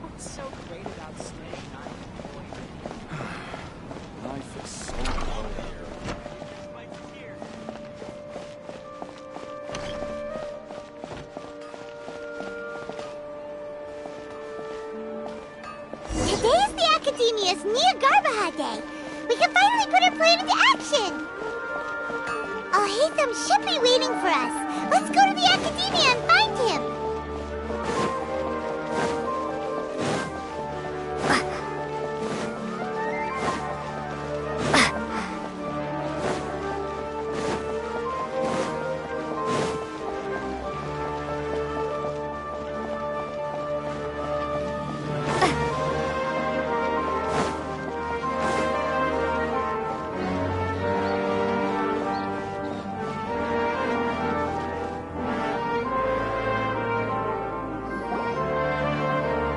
What's so great about slaying 9 boys? Life is so low here. Today is the Academia's Nia Garbaha Day. We can finally put our plan into action. Oh, Hatham should be waiting for us. Let's go to the Academia and find him.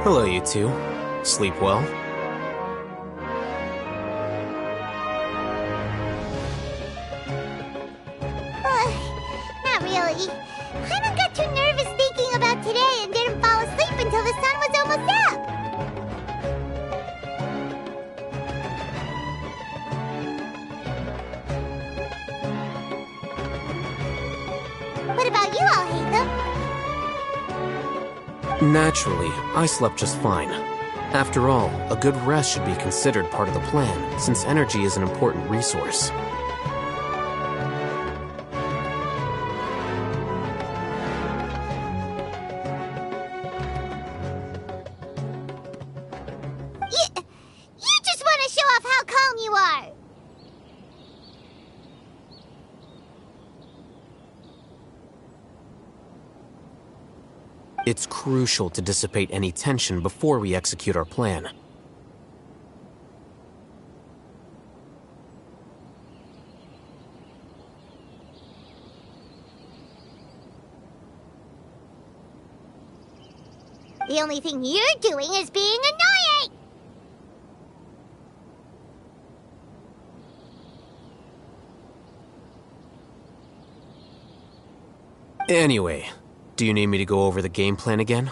Hello, you two. Sleep well? Not really. Hyman got too nervous thinking about today and didn't fall asleep until the sun was almost up. What about you all, Hatham? Naturally, I slept just fine. After all, a good rest should be considered part of the plan, since energy is an important resource. You just want to show off how calm you are. It's crucial to dissipate any tension before we execute our plan. The only thing you're doing is being annoying! Anyway, do you need me to go over the game plan again?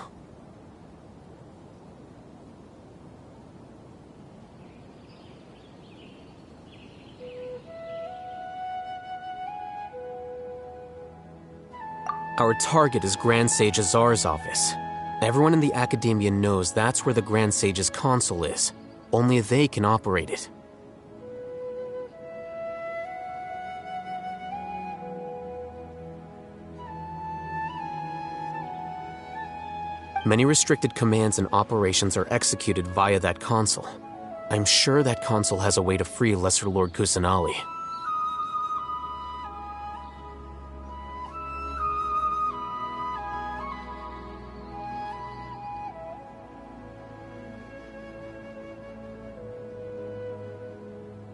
Our target is Grand Sage Azar's office. Everyone in the Academia knows that's where the Grand Sage's console is. Only they can operate it. Many restricted commands and operations are executed via that console. I'm sure that console has a way to free Lesser Lord Kusanali.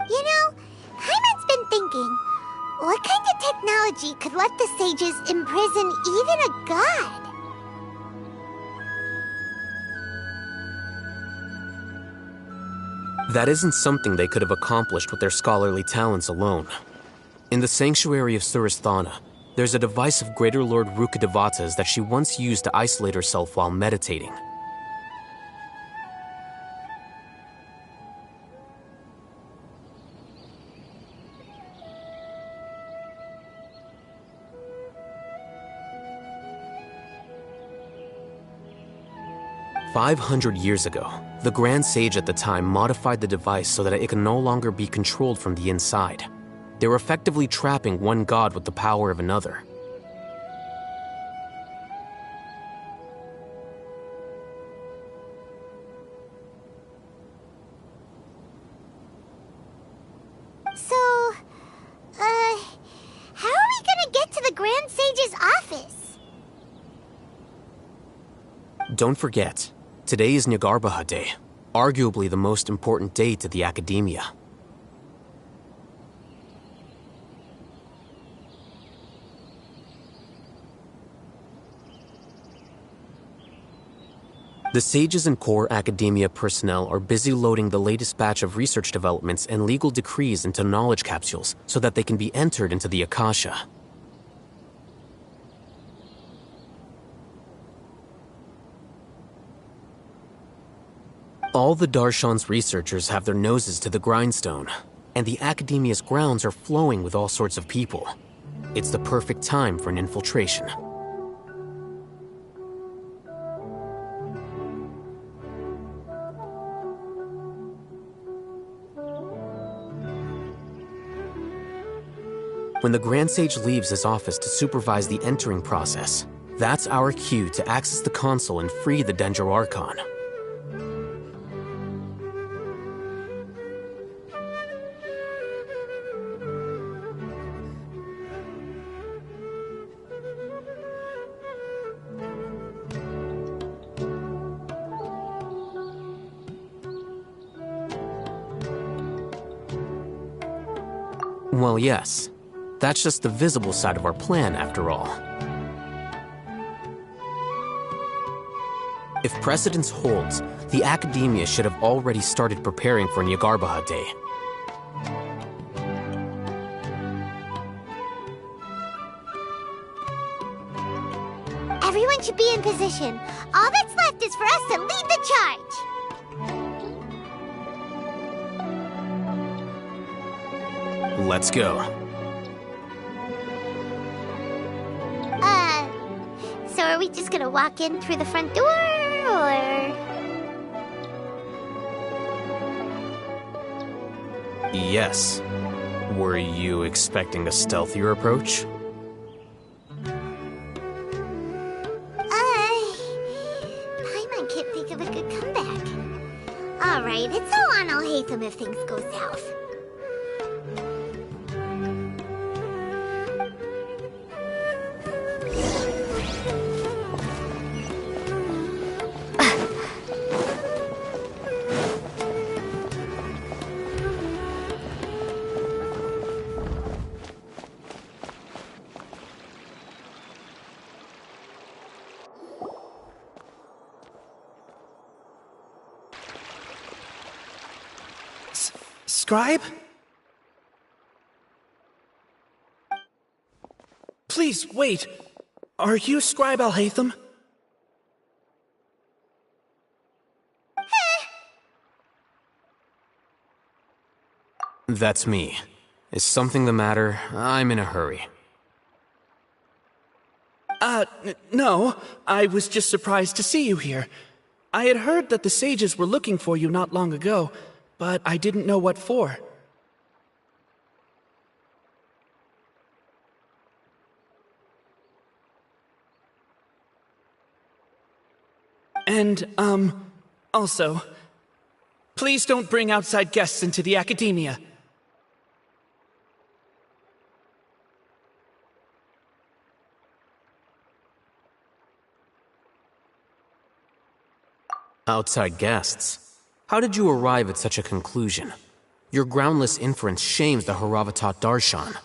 You know, Hyman's been thinking, what kind of technology could let the sages imprison even a god? That isn't something they could have accomplished with their scholarly talents alone. In the sanctuary of Suristhana, there's a device of Greater Lord Rukadevata's that she once used to isolate herself while meditating. "500 years ago, the Grand Sage at the time modified the device so that it can no longer be controlled from the inside. They were effectively trapping one god with the power of another. So, how are we gonna get to the Grand Sage's office? Don't forget, Today is Nyagarbaha Day, arguably the most important day to the academia. The sages and core academia personnel are busy loading the latest batch of research developments and legal decrees into knowledge capsules so that they can be entered into the Akasha. All the Darshan's researchers have their noses to the grindstone, and the academia's grounds are flowing with all sorts of people. It's the perfect time for an infiltration. When the Grand Sage leaves his office to supervise the entering process, that's our cue to access the console and free the Dendro Archon. Well, yes. That's just the visible side of our plan, after all. If precedence holds, the academia should have already started preparing for Nyagarbaha Day. Everyone should be in position. All that's left is for us to lead the charge. Let's go. So are we just gonna walk in through the front door, or...? Yes. Were you expecting a stealthier approach? Paimon can't think of a good comeback. Alright, it's all on Alhaitham if things go south. Scribe? Please, wait. Are you Scribe Alhaitham? That's me. Is something the matter? I'm in a hurry. No. I was just surprised to see you here. I had heard that the sages were looking for you not long ago, but I didn't know what for. And, also, please don't bring outside guests into the academia. Outside guests? How did you arrive at such a conclusion? Your groundless inference shames the Haravatat Darshan.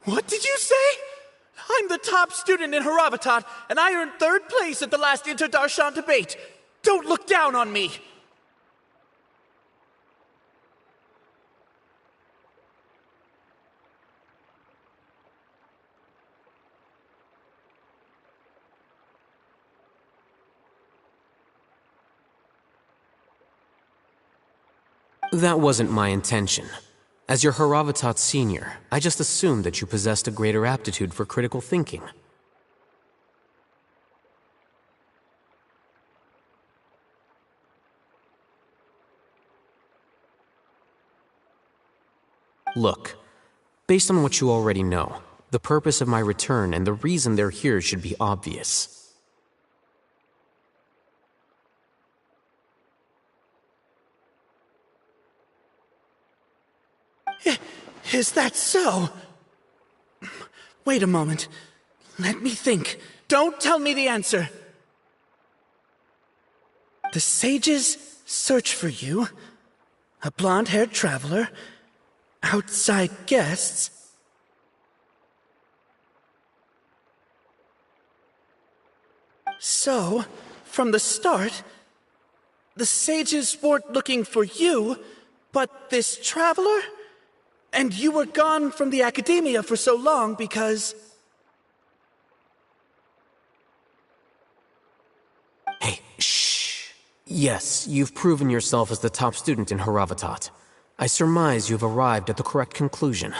What did you say? I'm the top student in Haravatat, and I earned 3rd place at the last Inter-Darshan debate. Don't look down on me! That wasn't my intention. As your Haravatat senior, I just assumed that you possessed a greater aptitude for critical thinking. Look, based on what you already know, the purpose of my return and the reason they're here should be obvious. Is that so? Wait a moment. Let me think. Don't tell me the answer. The sages search for you. A blonde-haired traveler. Outside guests. So, from the start, the sages weren't looking for you, but this traveler? And you were gone from the academia for so long because... Hey, shh. Yes, you've proven yourself as the top student in Haravatat. I surmise you've arrived at the correct conclusion.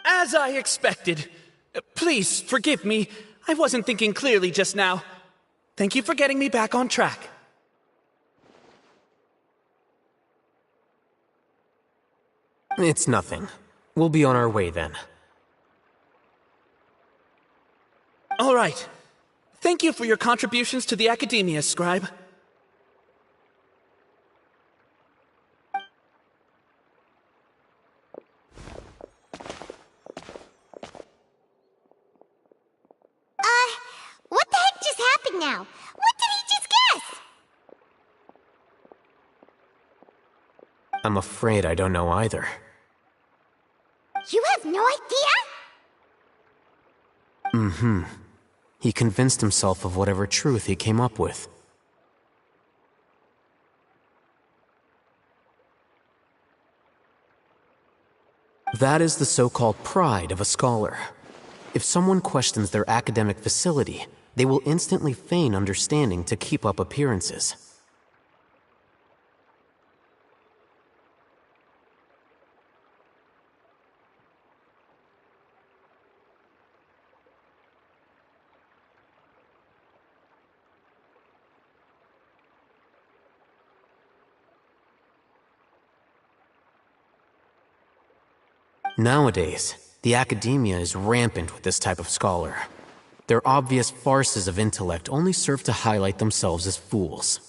As I expected. Please, forgive me. I wasn't thinking clearly just now. Thank you for getting me back on track. It's nothing. We'll be on our way then. All right. Thank you for your contributions to the academia, Scribe. What the heck just happened now? What did he just guess? I'm afraid I don't know either. You have no idea? He convinced himself of whatever truth he came up with. That is the so-called pride of a scholar. If someone questions their academic facility, they will instantly feign understanding to keep up appearances. Nowadays, the academia is rampant with this type of scholar. Their obvious farces of intellect only serve to highlight themselves as fools.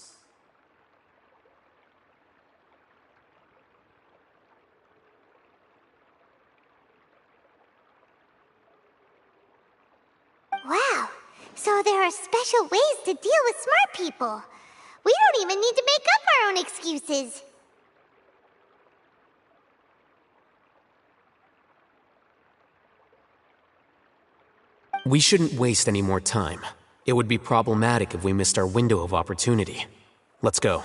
Wow, so there are special ways to deal with smart people. We don't even need to make up our own excuses. We shouldn't waste any more time. It would be problematic if we missed our window of opportunity. Let's go.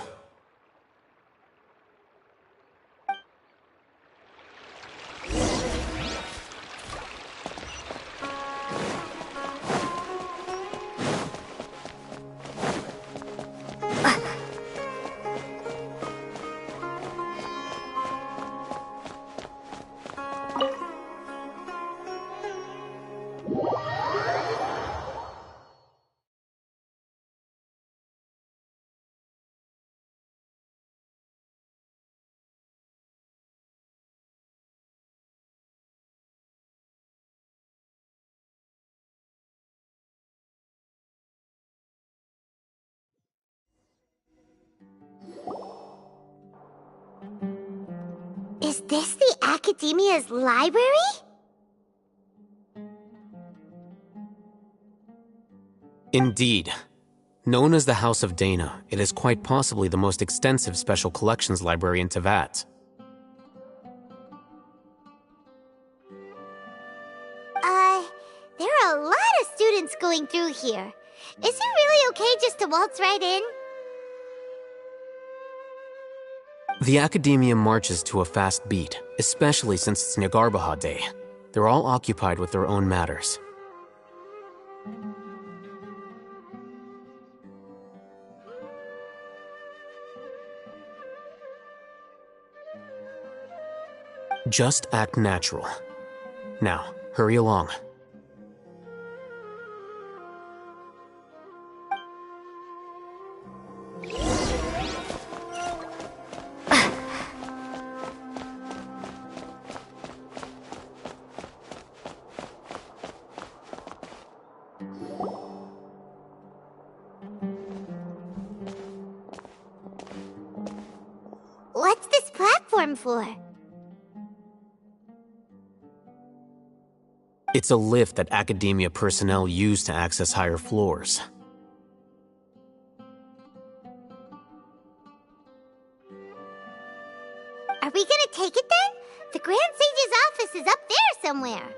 Is this the Academia's library? Indeed. Known as the House of Dana, it is quite possibly the most extensive special collections library in Teyvat. There are a lot of students going through here. Is it really okay just to waltz right in? The Academia marches to a fast beat, especially since it's Nagarbaha Day. They're all occupied with their own matters. Just act natural. Now, hurry along. platform for? It's a lift that Academia personnel use to access higher floors. Are we gonna take it then? The Grand Sage's office is up there somewhere.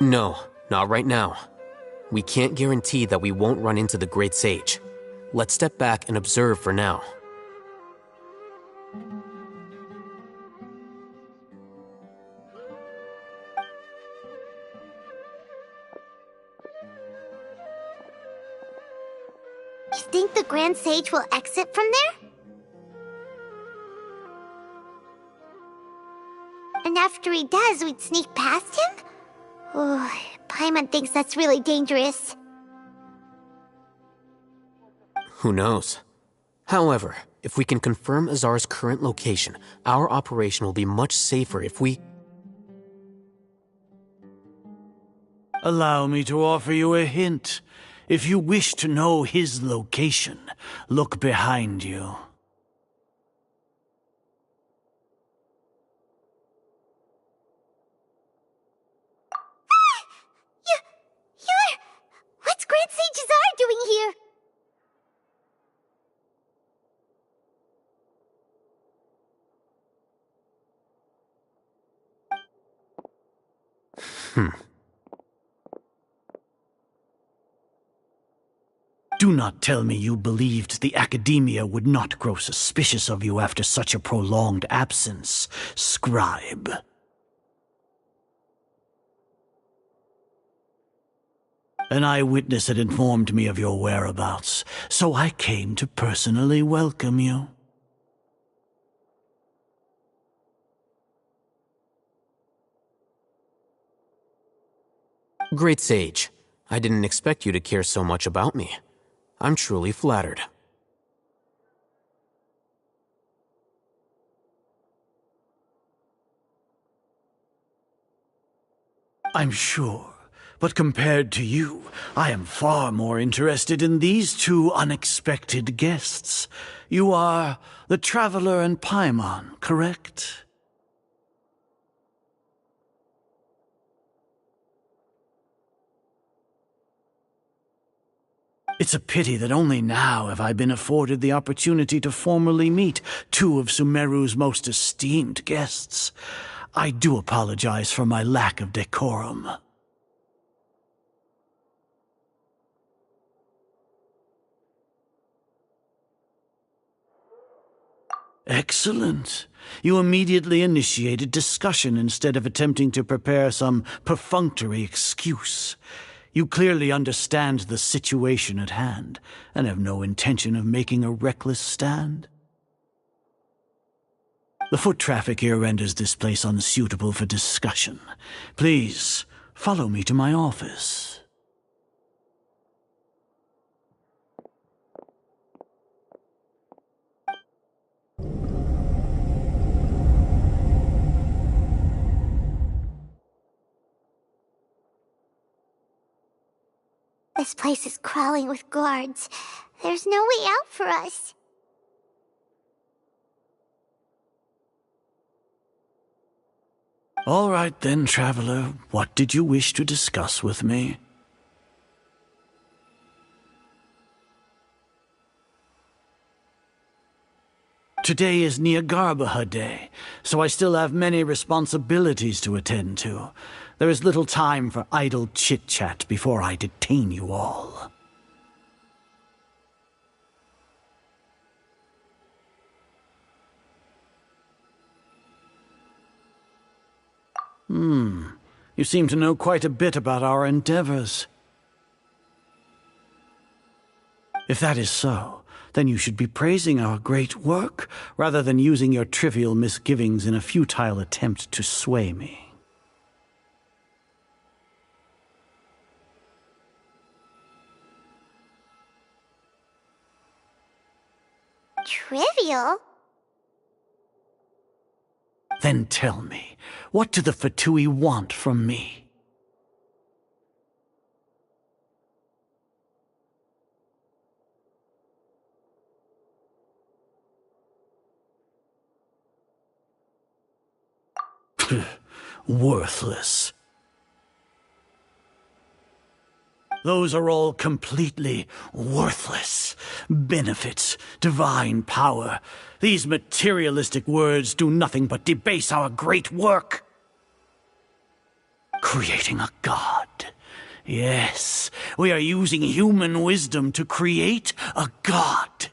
No, not right now. We can't guarantee that we won't run into the Great Sage. Let's step back and observe for now. You think the Grand Sage will exit from there? And after he does, we'd sneak past him? Oh, Paimon thinks that's really dangerous. Who knows? However, if we can confirm Azar's current location, our operation will be much safer if we... Allow me to offer you a hint. If you wish to know his location, look behind you. What's Grand Sage Azar doing here? Do not tell me you believed the Academia would not grow suspicious of you after such a prolonged absence, scribe. An eyewitness had informed me of your whereabouts, so I came to personally welcome you. Great Sage, I didn't expect you to care so much about me. I'm truly flattered. I'm sure, but compared to you, I am far more interested in these two unexpected guests. You are the Traveler and Paimon, correct? It's a pity that only now have I been afforded the opportunity to formally meet two of Sumeru's most esteemed guests. I do apologize for my lack of decorum. Excellent. You immediately initiated discussion instead of attempting to prepare some perfunctory excuse. You clearly understand the situation at hand, and have no intention of making a reckless stand. The foot traffic here renders this place unsuitable for discussion. Please, follow me to my office. This place is crawling with guards. There's no way out for us. All right then, Traveler. What did you wish to discuss with me? Today is Niagarbaha Day, so I still have many responsibilities to attend to. There is little time for idle chit-chat before I detain you all. You seem to know quite a bit about our endeavors. If that is so, then you should be praising our great work, rather than using your trivial misgivings in a futile attempt to sway me. Trivial? Then tell me, what do the Fatui want from me? Worthless. Those are all completely worthless. Benefits, divine power. These materialistic words do nothing but debase our great work. Creating a god. Yes, we are using human wisdom to create a god.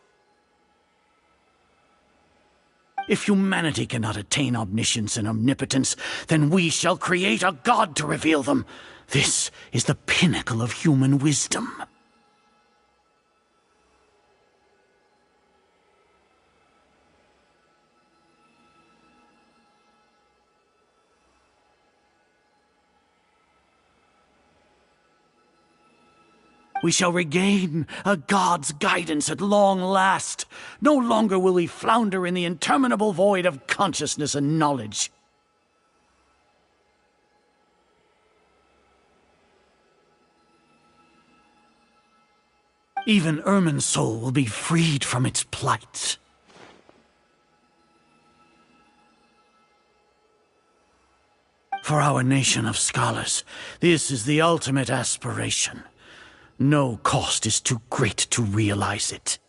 If humanity cannot attain omniscience and omnipotence, then we shall create a god to reveal them. This is the pinnacle of human wisdom. We shall regain a god's guidance at long last. No longer will we flounder in the interminable void of consciousness and knowledge. Even Ermin's soul will be freed from its plight. For our nation of scholars, this is the ultimate aspiration. No cost is too great to realize it.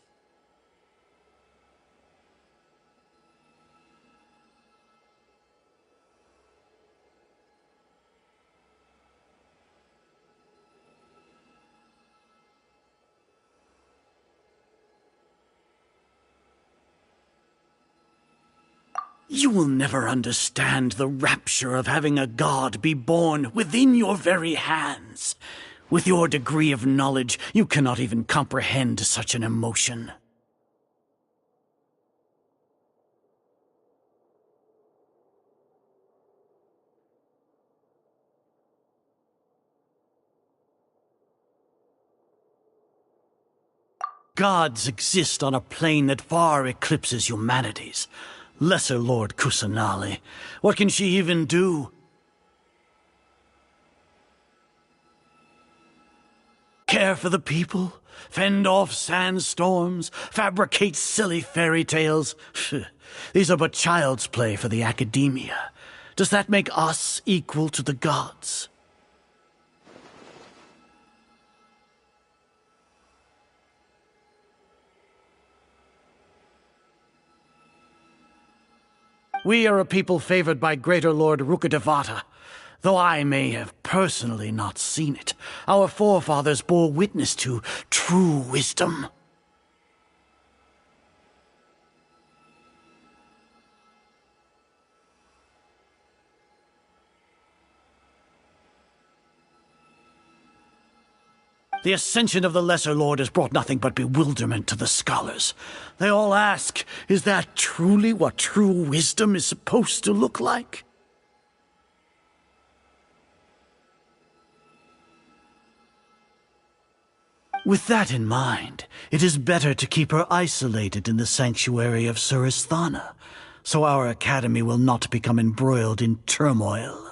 You will never understand the rapture of having a god be born within your very hands. With your degree of knowledge, you cannot even comprehend such an emotion. Gods exist on a plane that far eclipses humanity's. Lesser Lord Kusanali, what can she even do? Care for the people? Fend off sandstorms? Fabricate silly fairy tales? These are but child's play for the academia. Does that make us equal to the gods? We are a people favored by Greater Lord Rukkhadevata. Though I may have personally not seen it, our forefathers bore witness to true wisdom. The ascension of the Lesser Lord has brought nothing but bewilderment to the scholars. They all ask, is that truly what true wisdom is supposed to look like? With that in mind, it is better to keep her isolated in the sanctuary of Suristhana, so our academy will not become embroiled in turmoil.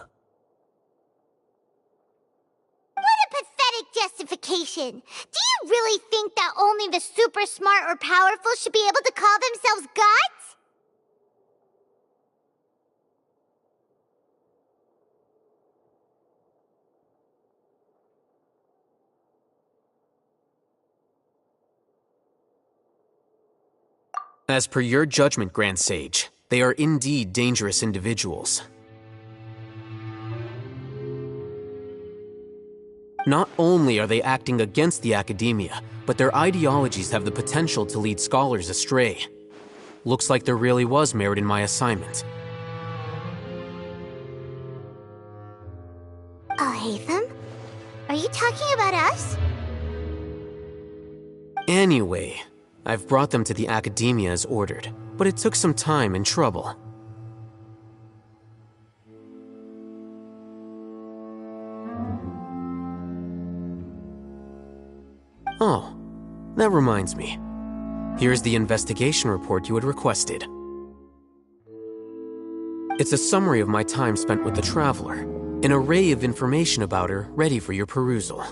Justification. Do you really think that only the super smart or powerful should be able to call themselves gods? As per your judgment, Grand Sage, they are indeed dangerous individuals. Not only are they acting against the academia, but their ideologies have the potential to lead scholars astray. Looks like there really was merit in my assignment. Oh, Hatham? Are you talking about us? Anyway, I've brought them to the academia as ordered, but it took some time and trouble. Oh, that reminds me. Here's the investigation report you had requested. It's a summary of my time spent with the Traveler, an array of information about her ready for your perusal.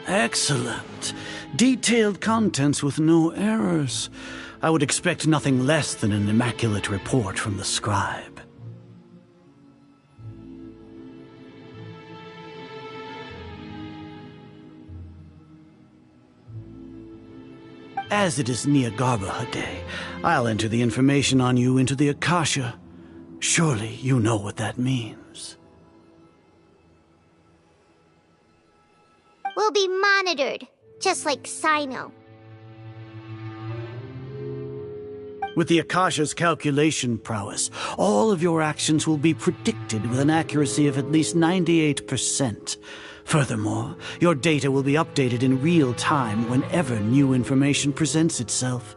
Excellent. Detailed contents with no errors. I would expect nothing less than an immaculate report from the scribe. As it is near Garbaha Day, I'll enter the information on you into the Akasha. Surely you know what that means. We'll be monitored, just like Sino. With the Akasha's calculation prowess, all of your actions will be predicted with an accuracy of at least 98%. Furthermore, your data will be updated in real time whenever new information presents itself.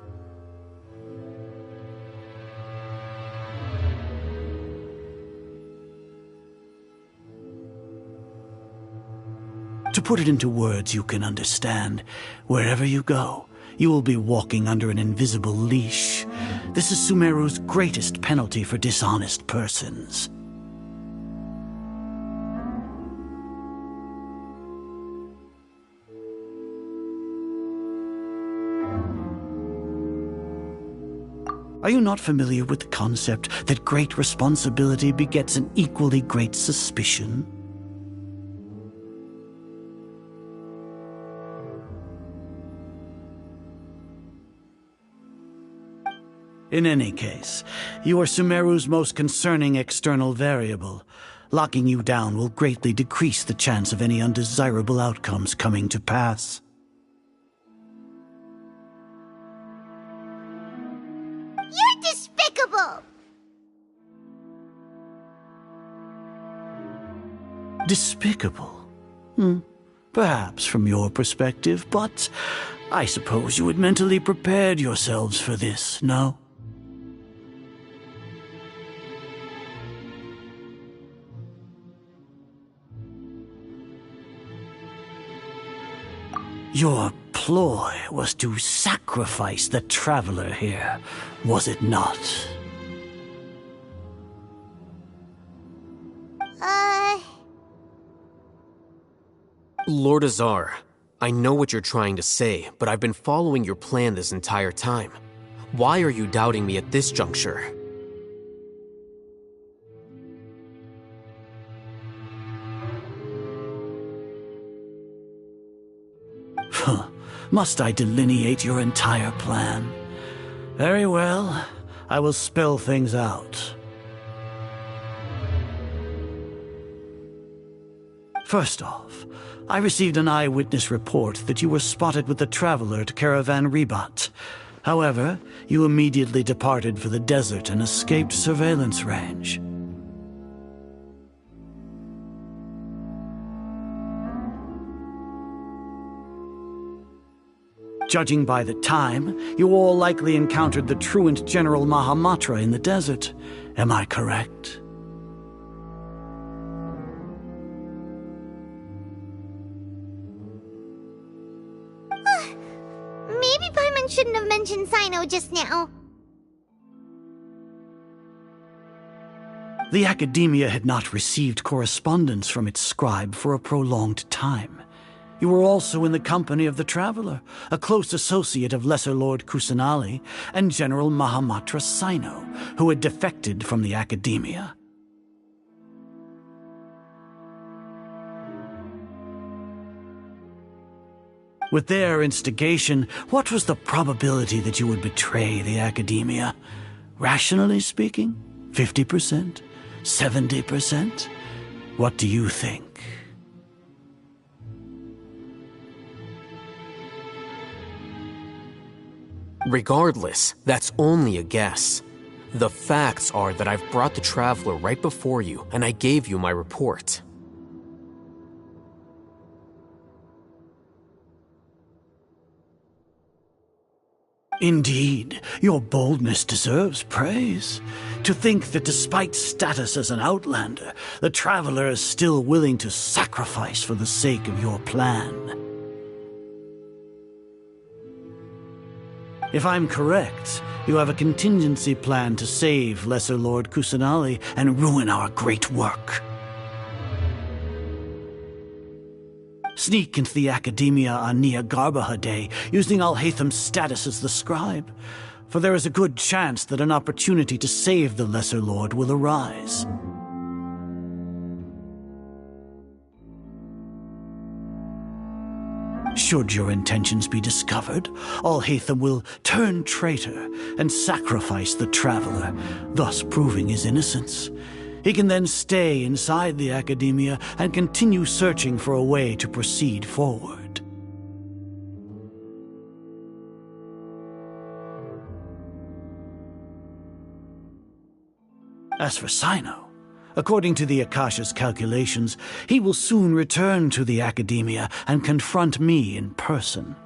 To put it into words you can understand, wherever you go, you will be walking under an invisible leash. This is Sumeru's greatest penalty for dishonest persons. Are you not familiar with the concept that great responsibility begets an equally great suspicion? In any case, you are Sumeru's most concerning external variable. Locking you down will greatly decrease the chance of any undesirable outcomes coming to pass. You're despicable! Despicable? Perhaps from your perspective, but I suppose you had mentally prepared yourselves for this, no? Your ploy was to sacrifice the traveler here, was it not? Lord Azar, I know what you're trying to say, but I've been following your plan this entire time. Why are you doubting me at this juncture? Must I delineate your entire plan? Very well, I will spell things out. First off, I received an eyewitness report that you were spotted with the traveler at Caravan Ribat. However, you immediately departed for the desert and escaped surveillance range. Judging by the time, you all likely encountered the truant General Mahamatra in the desert. Am I correct? Maybe Paimon shouldn't have mentioned Sino just now. The Academia had not received correspondence from its scribe for a prolonged time. You were also in the company of the Traveler, a close associate of Lesser Lord Kusanali and General Mahamatra Sino, who had defected from the Academia. With their instigation, what was the probability that you would betray the Academia? Rationally speaking, 50%? 70%? What do you think? Regardless, that's only a guess. The facts are that I've brought the Traveler right before you, and I gave you my report. Indeed, your boldness deserves praise. To think that despite status as an outlander, the Traveler is still willing to sacrifice for the sake of your plan. If I'm correct, you have a contingency plan to save Lesser Lord Kusanali and ruin our great work. sneak into the Academia on Nia Garbaha Day using Alhaitham's status as the scribe, for there is a good chance that an opportunity to save the Lesser Lord will arise. Should your intentions be discovered, Alhaitham will turn traitor and sacrifice the Traveler, thus proving his innocence. He can then stay inside the Academia and continue searching for a way to proceed forward. As for Sino, according to the Akasha's calculations, he will soon return to the Academia and confront me in person.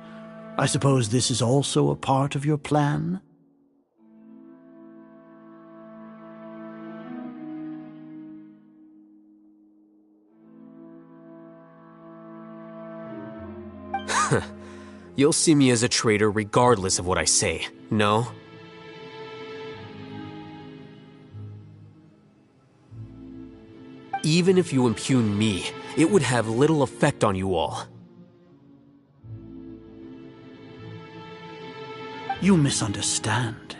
I suppose this is also a part of your plan? You'll see me as a traitor regardless of what I say, no? Even if you impugn me, it would have little effect on you all. You misunderstand.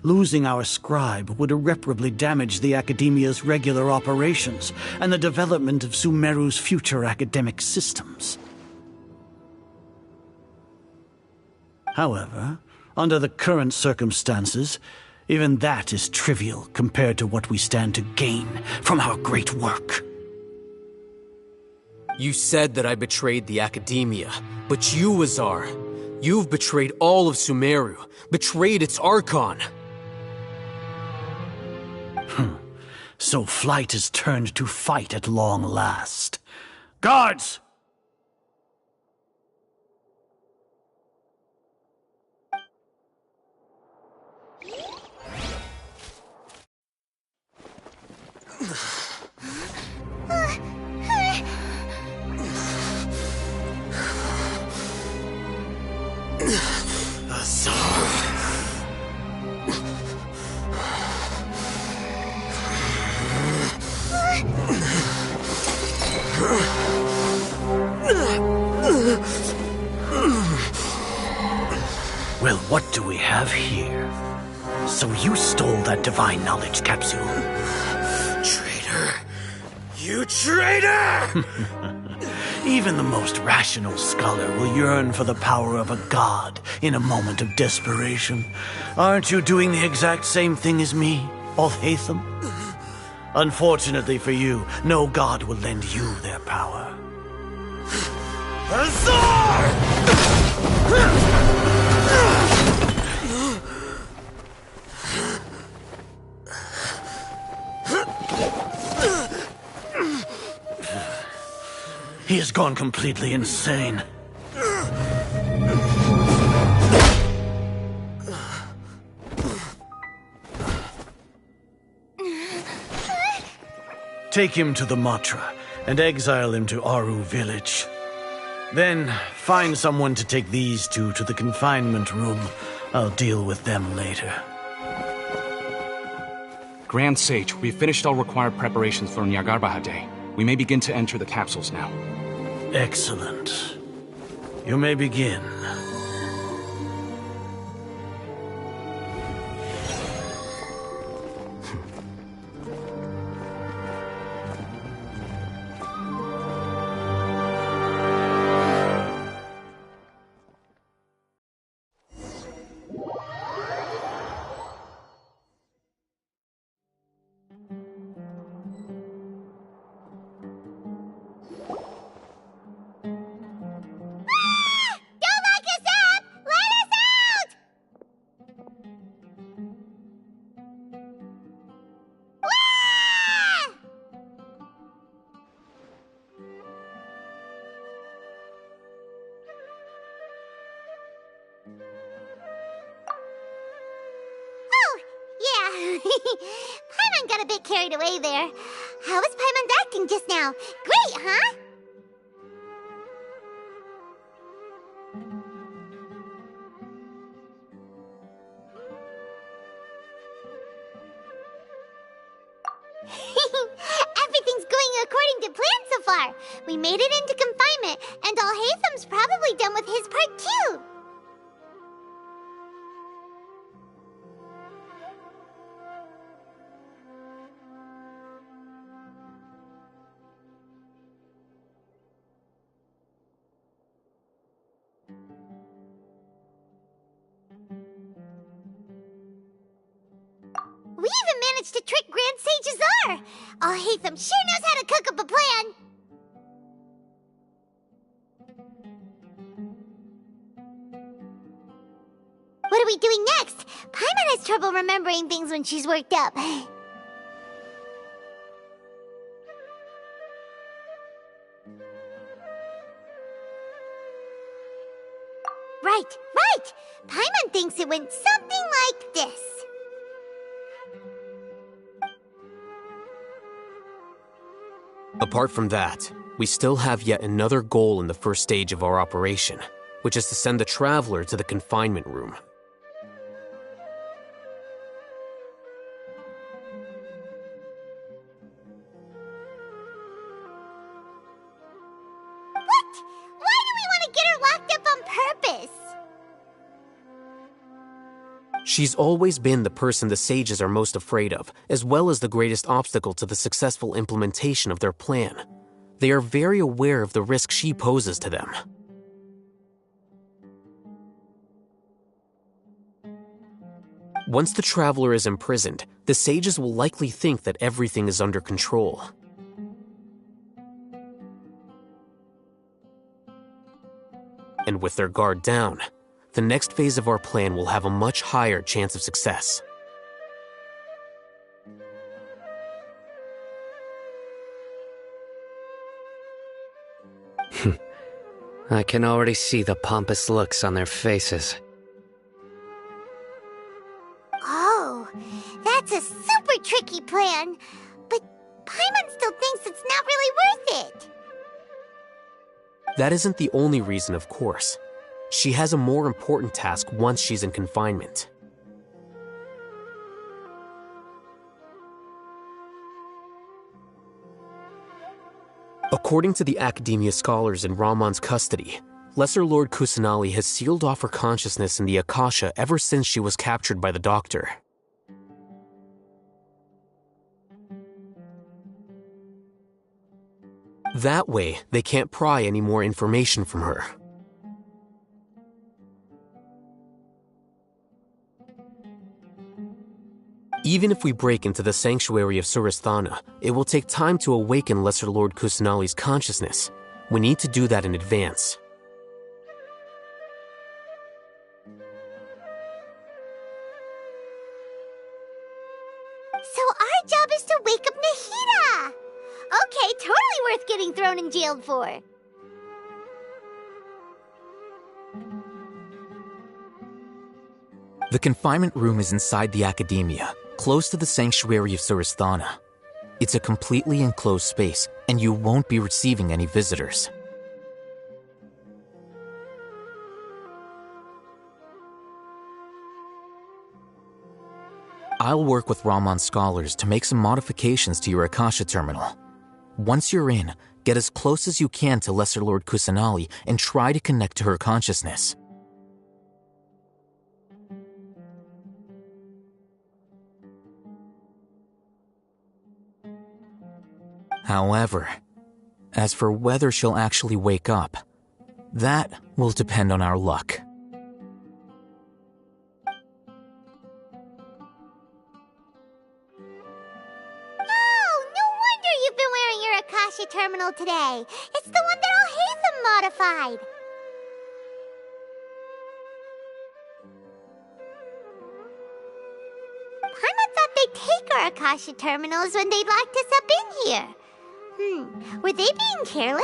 Losing our scribe would irreparably damage the Academia's regular operations and the development of Sumeru's future academic systems. However, under the current circumstances, even that is trivial compared to what we stand to gain from our great work. You said that I betrayed the Academia, but you, Azar, you've betrayed all of Sumeru, betrayed its Archon. So flight has turned to fight at long last. Guards! Well, what do we have here? So you stole that divine knowledge capsule? Traitor! You traitor! Even the most rational scholar will yearn for the power of a god in a moment of desperation. Aren't you doing the exact same thing as me, Alhaitham? Unfortunately for you, no god will lend you their power. Azar! He has gone completely insane. Take him to the Matra and exile him to Aru village. Then find someone to take these two to the confinement room. I'll deal with them later. Grand Sage, we've finished all required preparations for Nyagarbha Day. We may begin to enter the capsules now. Excellent. You may begin. Paimon got a bit carried away there. How was Paimon acting just now? Great, huh? Everything's going according to plan so far. We made it into confinement, and Alhaitham's probably done with his part too. We even managed to trick Grand Sage Azar! Alhaitham sure knows how to cook up a plan! What are we doing next? Paimon has trouble remembering things when she's worked up. Right! Paimon thinks it went something like this. Apart from that, we still have yet another goal in the first stage of our operation, which is to send the Traveler to the confinement room. What? Why do we want to get her locked up on purpose? She's always been the person the sages are most afraid of, as well as the greatest obstacle to the successful implementation of their plan. They are very aware of the risk she poses to them. Once the Traveler is imprisoned, the sages will likely think that everything is under control. And with their guard down, the next phase of our plan will have a much higher chance of success. I can already see the pompous looks on their faces. Oh, that's a super tricky plan. But Paimon still thinks it's not really worth it. That isn't the only reason, of course. She has a more important task once she's in confinement. According to the Academia scholars in Ramon's custody, Lesser Lord Kusanali has sealed off her consciousness in the Akasha ever since she was captured by the Doctor. That way, they can't pry any more information from her. Even if we break into the sanctuary of Surasthana, it will take time to awaken Lesser Lord Kusanali's consciousness. We need to do that in advance. So our job is to wake up Nahida! Okay, totally worth getting thrown in jail for. The confinement room is inside the Academia, close to the sanctuary of Surasthana. It's a completely enclosed space, and you won't be receiving any visitors. I'll work with Ramon's scholars to make some modifications to your Akasha terminal. Once you're in, get as close as you can to Lesser Lord Kusanali and try to connect to her consciousness. However, as for whether she'll actually wake up, that will depend on our luck. No wonder you've been wearing your Akasha terminal today. It's the one that Alhaitham modified. Paimon thought they'd take our Akasha terminals when they locked us up in here. Were they being careless?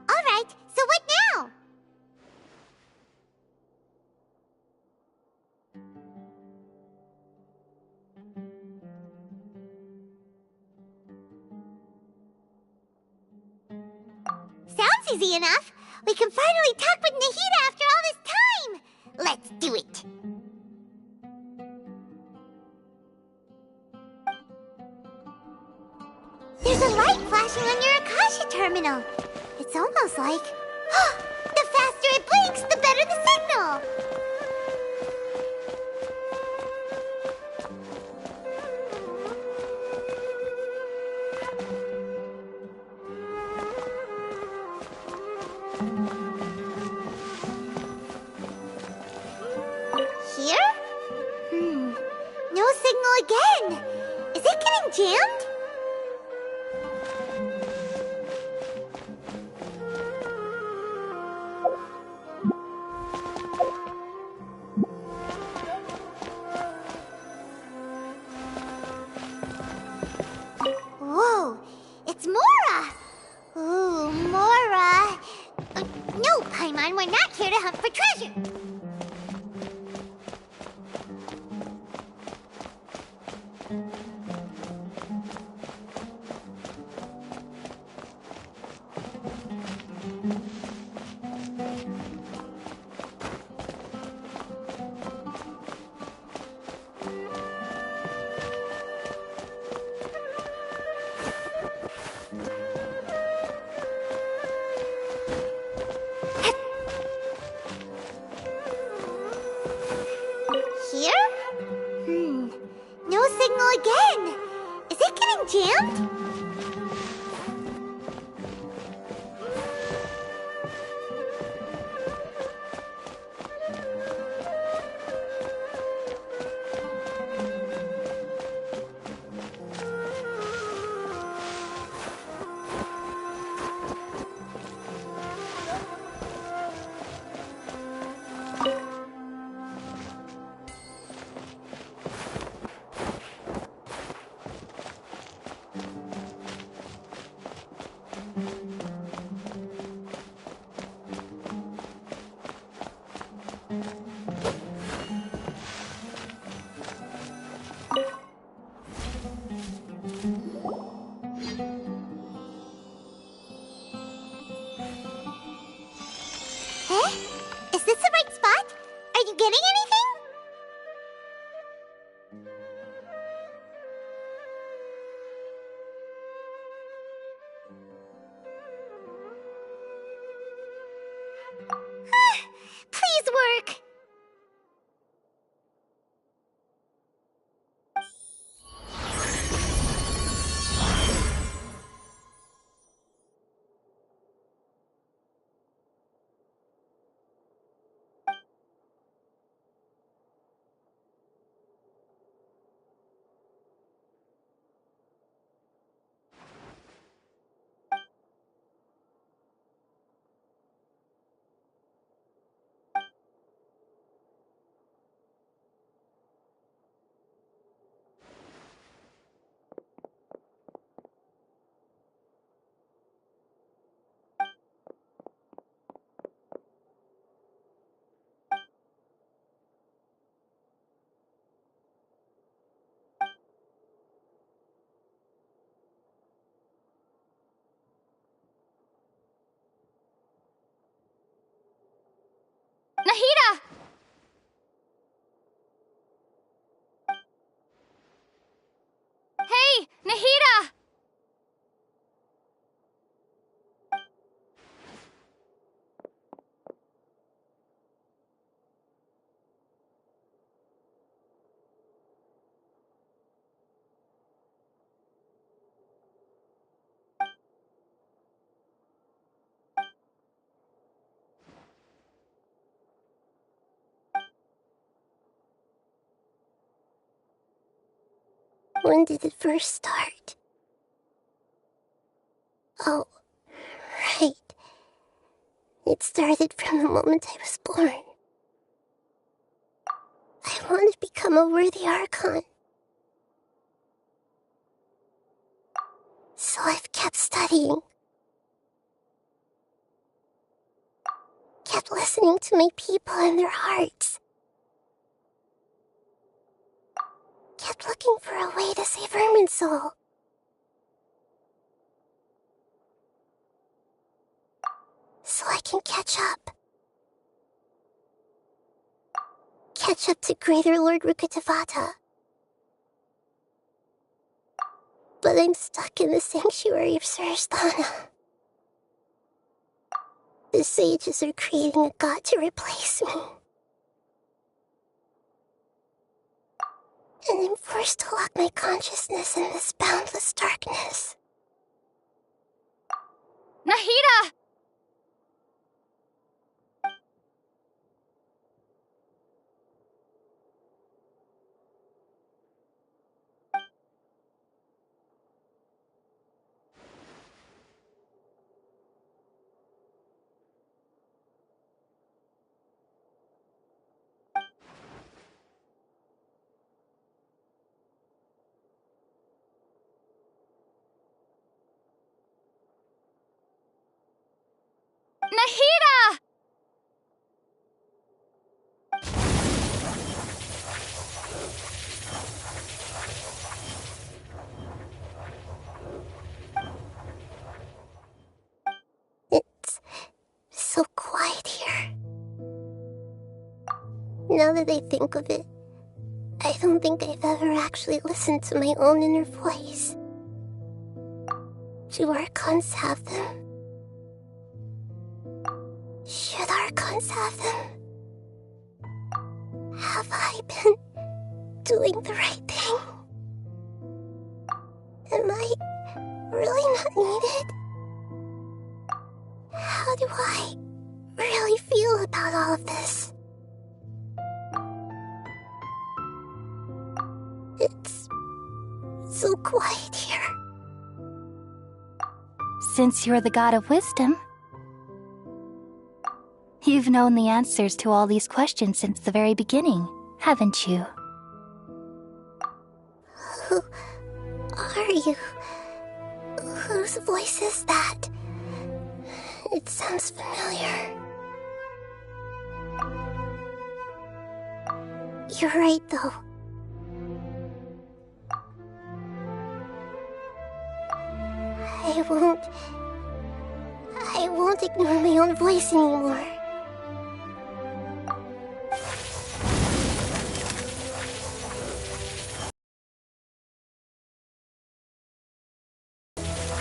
All right, so what now? that's easy enough. We can finally talk with Nahida after all this time. Let's do it. There's a light flashing on your Akasha terminal. It's almost like... the faster it blinks, the better the signal. Here? No signal again. Is it getting jammed? Whoa, it's Mora! Ooh, Mora. No, Paimon, we're not here to hunt for treasure. Here? No signal again. Is it getting jammed? Eh? Is this the right spot? Are you getting anything? Please work. Nahida! Hey, Nahida! When did it first start? Oh, right. It started from the moment I was born. I wanted to become a worthy Archon. So I've kept studying. Kept listening to my people and their hearts. Kept looking for a way to save Irminsul. so I can catch up. Catch up to Greater Lord Rukkhadevata. But I'm stuck in the sanctuary of Surasthana. The sages are creating a god to replace me. And I'm forced to lock my consciousness in this boundless darkness. Nahida! Nahida! It's so quiet here. Now that I think of it, I don't think I've ever actually listened to my own inner voice. Do Archons have them? Should Archons have them? Have I been doing the right thing? Am I really not needed? How do I really feel about all of this? It's so quiet here. Since you're the god of wisdom, you've known the answers to all these questions since the very beginning, haven't you? Who are you? Whose voice is that? It sounds familiar. You're right, though. I won't ignore my own voice anymore.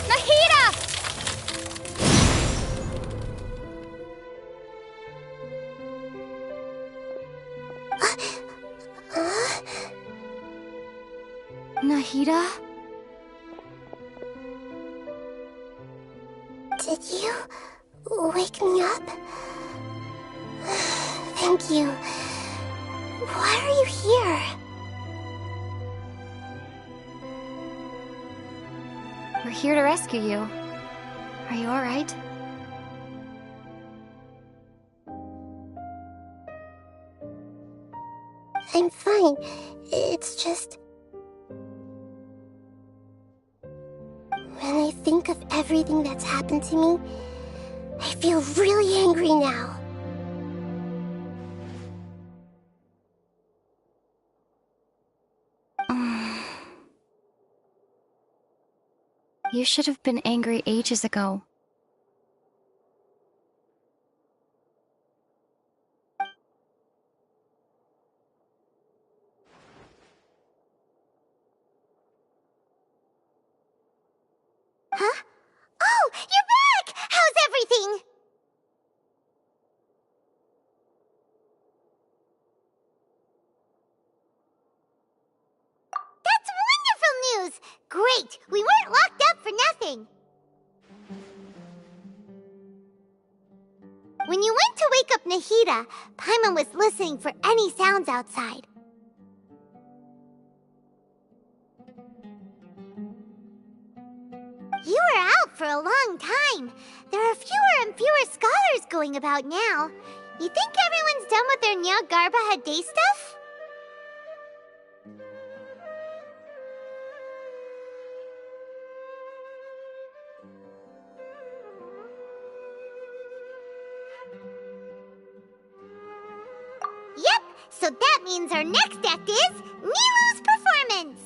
Nahida! Nahida? Did you wake me up? Thank you. Why are you here? We're here to rescue you. Are you alright? I'm fine. It's just... when I think of everything that's happened to me, I feel really angry now. You should have been angry ages ago. Huh? Oh, you're back! How's everything? That's wonderful news! Great! We weren't locked up for nothing! When you went to wake up Nahida, Paimon was listening for any sounds outside. You were out for a long time. There are fewer and fewer scholars going about now. You think everyone's done with their Nyagarba Day stuff? Yep, so that means our next act is Nilou's performance!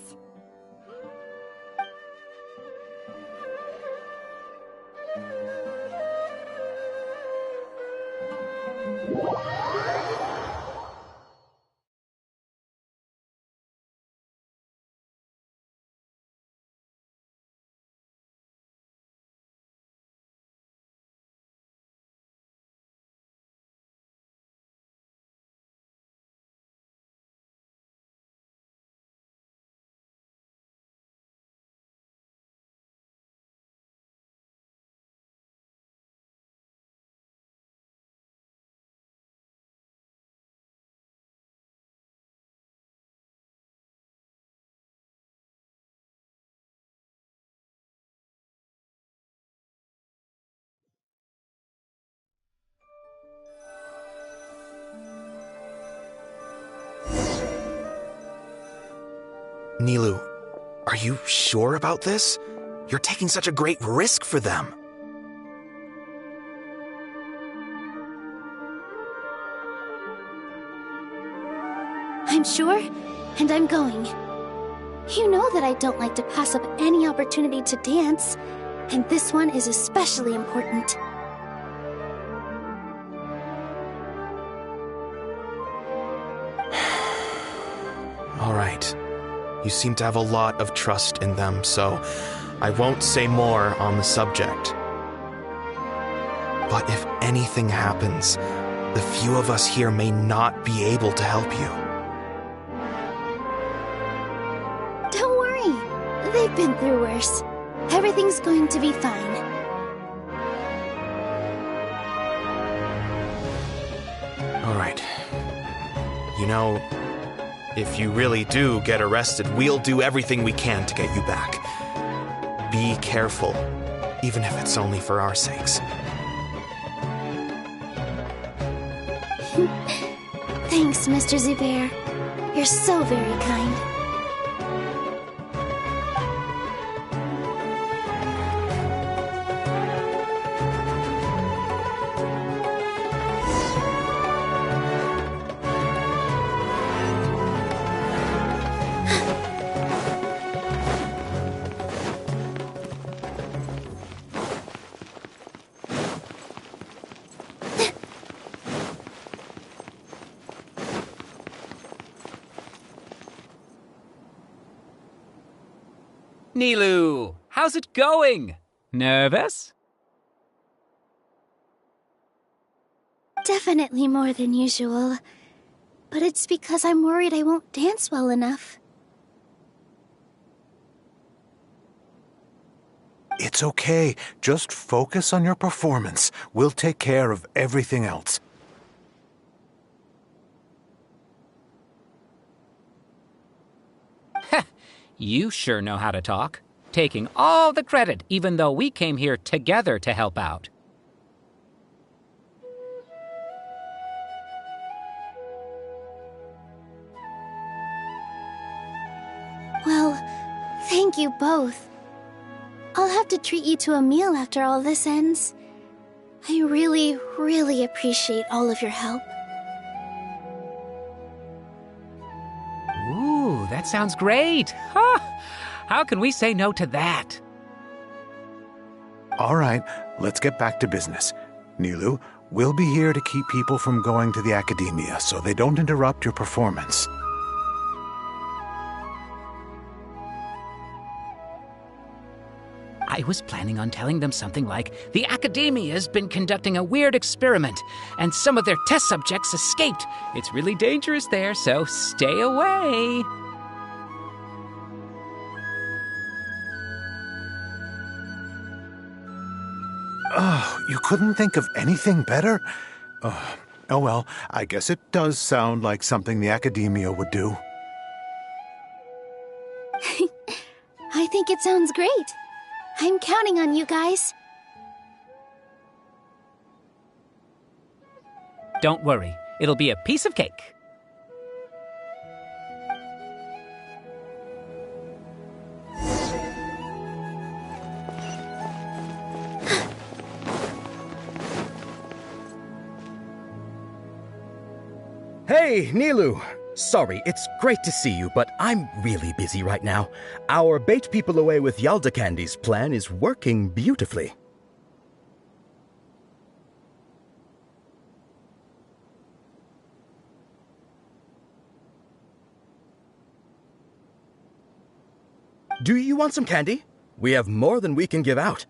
Nilu, are you sure about this? You're taking such a great risk for them. I'm sure, and I'm going. You know that I don't like to pass up any opportunity to dance, and this one is especially important. All right. You seem to have a lot of trust in them, so I won't say more on the subject. But if anything happens, the few of us here may not be able to help you. Don't worry. They've been through worse. Everything's going to be fine. All right. You know, if you really do get arrested, we'll do everything we can to get you back. Be careful, even if it's only for our sakes. Thanks, Mr. Zubair. You're so very kind. Nilu, how's it going? Nervous? Definitely more than usual. But it's because I'm worried I won't dance well enough. It's okay. Just focus on your performance. We'll take care of everything else. You sure know how to talk. Taking all the credit, even though we came here together to help out. Well, thank you both. I'll have to treat you to a meal after all this ends. I really, really appreciate all of your help. Ooh, that sounds great. Huh? How can we say no to that? All right, let's get back to business. Nilu, we'll be here to keep people from going to the academia so they don't interrupt your performance. I was planning on telling them something like, the Academia's been conducting a weird experiment, and some of their test subjects escaped. It's really dangerous there, so stay away. Oh, you couldn't think of anything better? Oh well, I guess it does sound like something the Academia would do. I think it sounds great. I'm counting on you guys. Don't worry, it'll be a piece of cake. Hey, Nilu! Sorry, it's great to see you, but I'm really busy right now. Our Bait People Away with Yalda Candies plan is working beautifully. Do you want some candy? We have more than we can give out.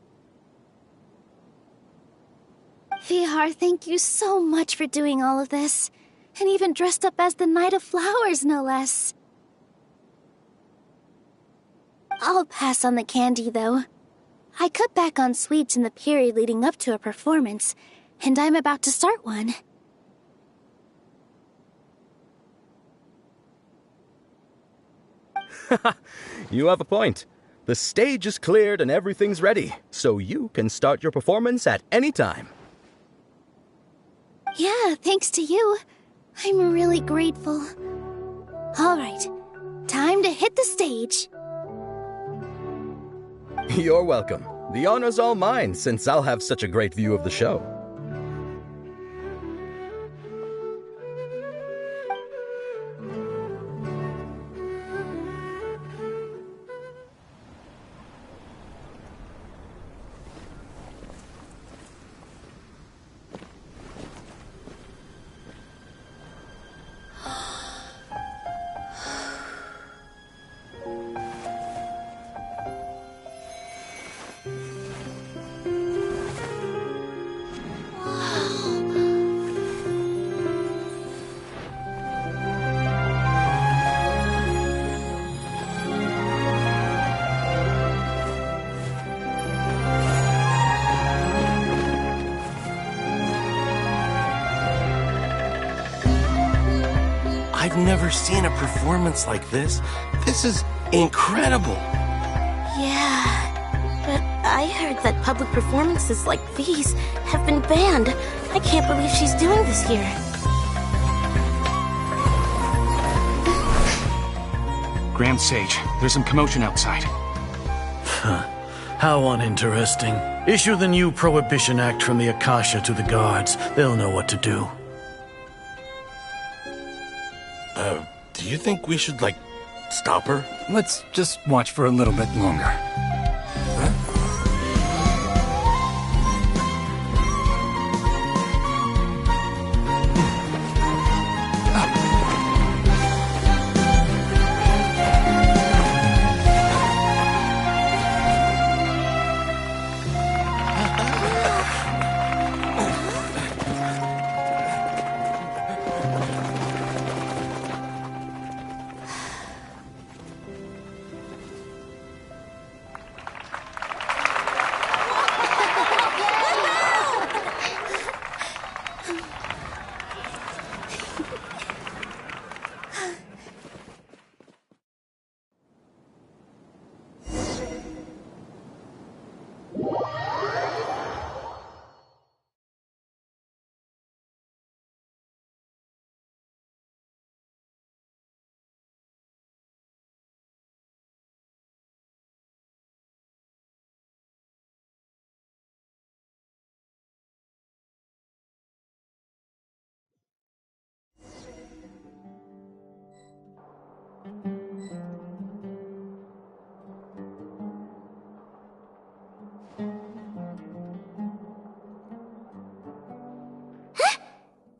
Vihar, thank you so much for doing all of this. And even dressed up as the Knight of Flowers, no less. I'll pass on the candy, though. I cut back on sweets in the period leading up to a performance, and I'm about to start one. You have a point. The stage is cleared and everything's ready, so you can start your performance at any time. Yeah, thanks to you. I'm really grateful. All right, Time to hit the stage. You're welcome. The honor's all mine, since I'll have such a great view of the show. I've never seen a performance like this. This is incredible. Yeah, but I heard that public performances like these have been banned. I can't believe she's doing this here. Grand Sage, there's some commotion outside. How uninteresting. Issue the new Prohibition Act from the Akasha to the guards. They'll know what to do. Do you think we should, like, stop her? Let's just watch for a little bit longer.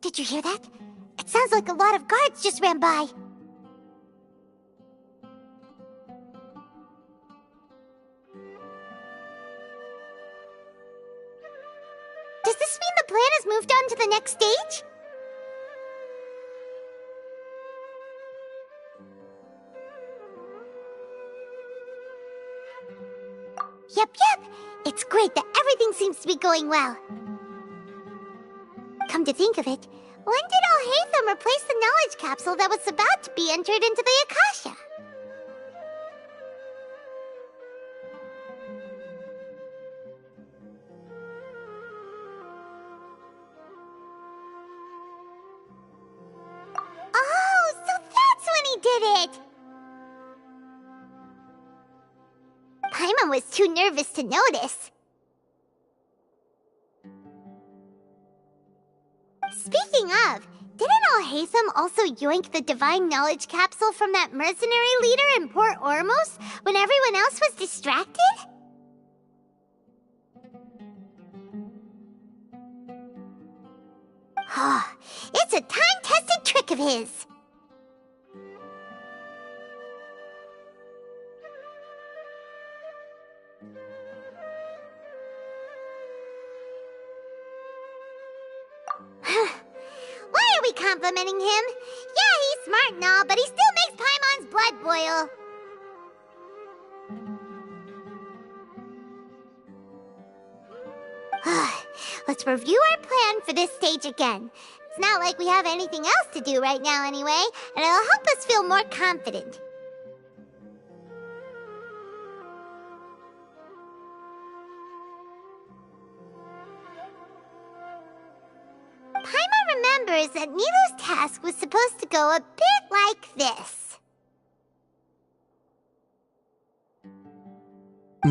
Did you hear that? It sounds like a lot of guards just ran by. Does this mean the plan has moved on to the next stage? Yep. It's great that everything seems to be going well. Come to think of it, when did Alhaitham replace the knowledge capsule that was about to be entered into the Akasha? Oh, so that's when he did it! Paimon was too nervous to notice. Speaking of, didn't Alhaitham also yoink the divine knowledge capsule from that mercenary leader in Port Ormos when everyone else was distracted? It's a time-tested trick of his. Why are we complimenting him? Yeah, he's smart and all, but he still makes Paimon's blood boil. Let's review our plan for this stage again. It's not like we have anything else to do right now anyway, and it'll help us feel more confident. Paimon remembers that Nilou's task was supposed to go a bit like this.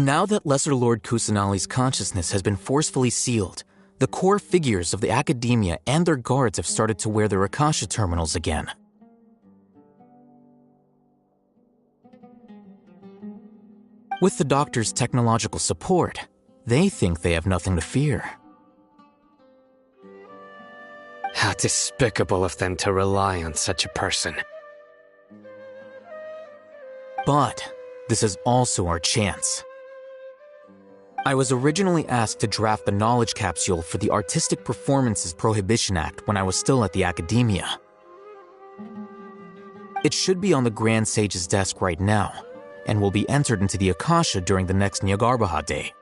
Now that Lesser Lord Kusanali's consciousness has been forcefully sealed, the core figures of the Academia and their guards have started to wear their Akasha terminals again. With the doctor's technological support, they think they have nothing to fear. How despicable of them to rely on such a person. But this is also our chance. I was originally asked to draft the knowledge capsule for the Artistic Performances Prohibition Act when I was still at the Academia. It should be on the Grand Sage's desk right now, and will be entered into the Akasha during the next Nyargarbaha Day.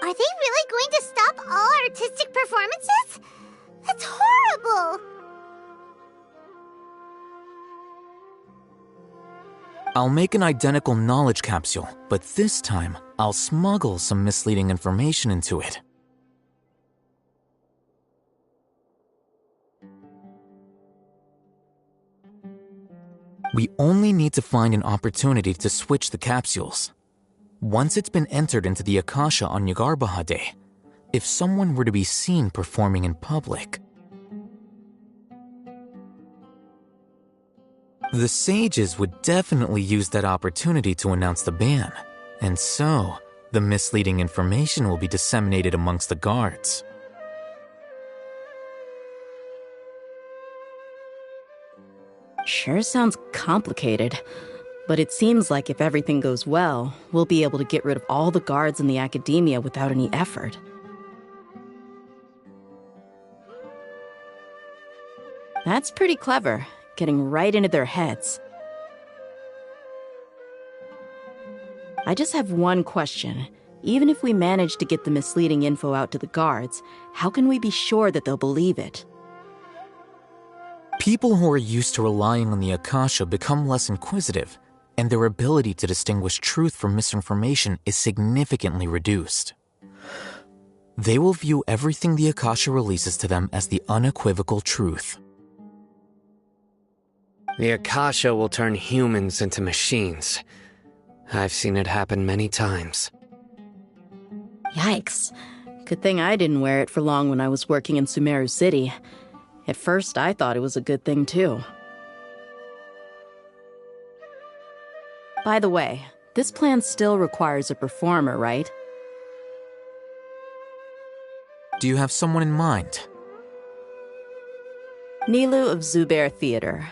Are they really going to stop all artistic performances? That's horrible! I'll make an identical knowledge capsule, but this time, I'll smuggle some misleading information into it. We only need to find an opportunity to switch the capsules. Once it's been entered into the Akasha on Nyargarbaha Day, if someone were to be seen performing in public, the sages would definitely use that opportunity to announce the ban, and so the misleading information will be disseminated amongst the guards. Sure sounds complicated, but it seems like if everything goes well, we'll be able to get rid of all the guards in the Academia without any effort. That's pretty clever. Getting right into their heads. I just have one question. Even if we manage to get the misleading info out to the guards, how can we be sure that they'll believe it? People who are used to relying on the Akasha become less inquisitive, and their ability to distinguish truth from misinformation is significantly reduced. They will view everything the Akasha releases to them as the unequivocal truth. The Akasha will turn humans into machines. I've seen it happen many times. Yikes. Good thing I didn't wear it for long when I was working in Sumeru City. At first, I thought it was a good thing, too. By the way, this plan still requires a performer, right? Do you have someone in mind? Nilu of Zubair Theater.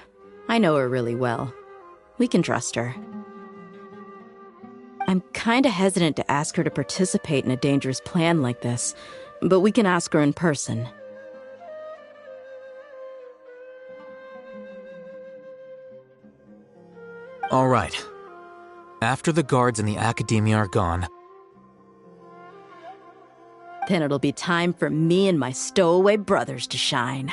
I know her really well. We can trust her. I'm kinda hesitant to ask her to participate in a dangerous plan like this, but we can ask her in person. All right. After the guards in the Academia are gone, then it'll be time for me and my stowaway brothers to shine.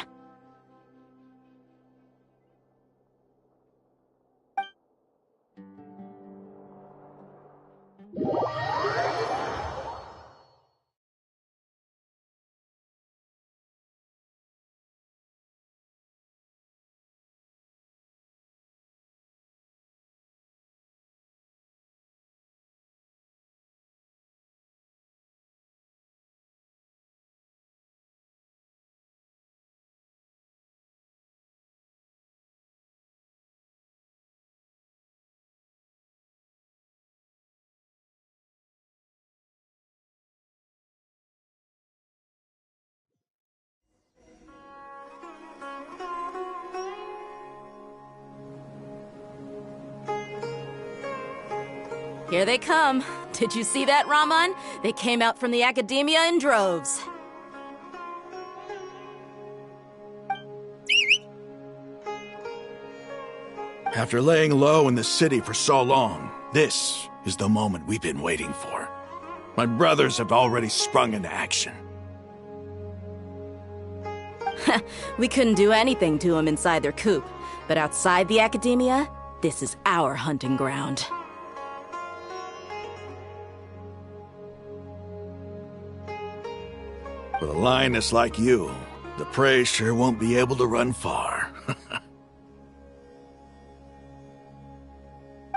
Here they come. Did you see that, Raman? They came out from the Academia in droves. After laying low in the city for so long, this is the moment we've been waiting for. My brothers have already sprung into action. We couldn't do anything to them inside their coop, but outside the Academia, this is our hunting ground. With a lioness like you, the prey sure won't be able to run far.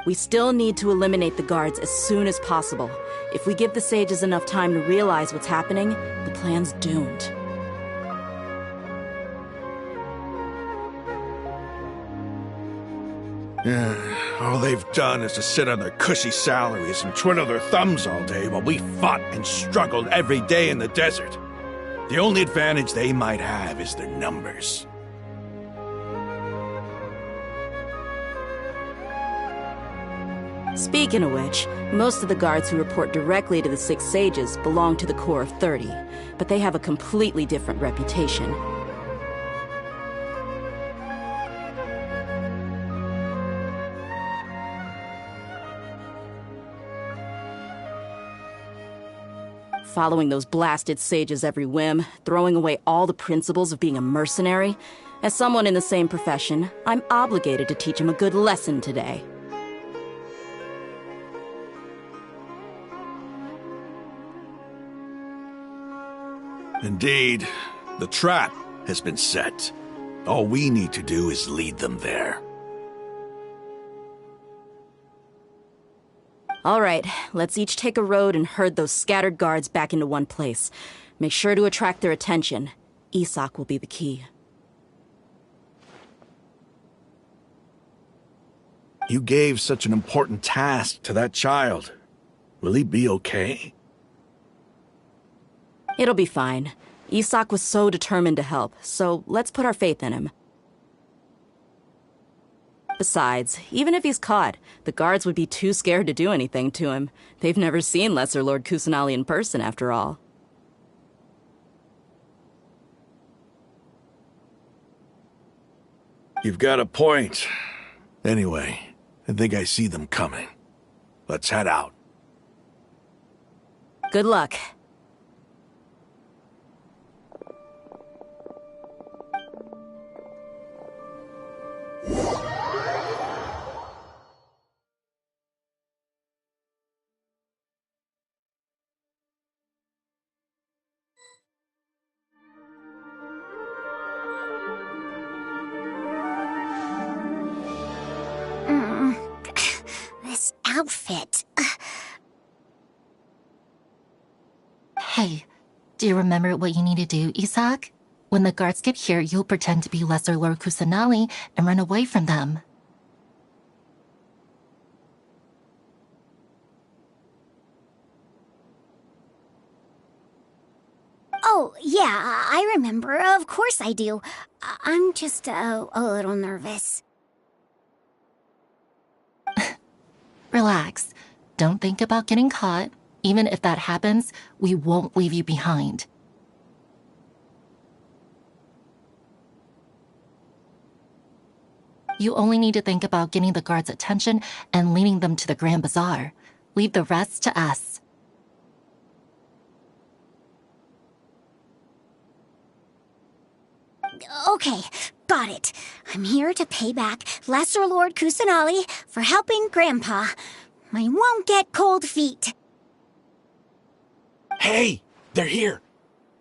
We still need to eliminate the guards as soon as possible. If we give the sages enough time to realize what's happening, the plan's doomed. All they've done is to sit on their cushy salaries and twiddle their thumbs all day while we fought and struggled every day in the desert. The only advantage they might have is their numbers. Speaking of which, most of the guards who report directly to the 6 sages belong to the Corps of 30, but they have a completely different reputation. Following those blasted sages every whim, throwing away all the principles of being a mercenary. As someone in the same profession, I'm obligated to teach him a good lesson today. Indeed, the trap has been set. All we need to do is lead them there. All right, let's each take a road and herd those scattered guards back into one place. Make sure to attract their attention. Isak will be the key. You gave such an important task to that child. Will he be okay? It'll be fine. Isak was so determined to help, so let's put our faith in him. Besides, even if he's caught, the guards would be too scared to do anything to him. They've never seen Lesser Lord Kusanali in person, after all. You've got a point. Anyway, I think I see them coming. Let's head out. Good luck. This outfit. Hey, do you remember what you need to do, Isak? When the guards get here, you'll pretend to be Lesser Lord Kusanali and run away from them. Oh, yeah, I remember. Of course I do. I'm just a little nervous. Relax. Don't think about getting caught. Even if that happens, we won't leave you behind. You only need to think about getting the guards' attention and leading them to the Grand Bazaar. Leave the rest to us. Okay, got it. I'm here to pay back Lesser Lord Kusanali for helping Grandpa. I won't get cold feet. Hey, they're here.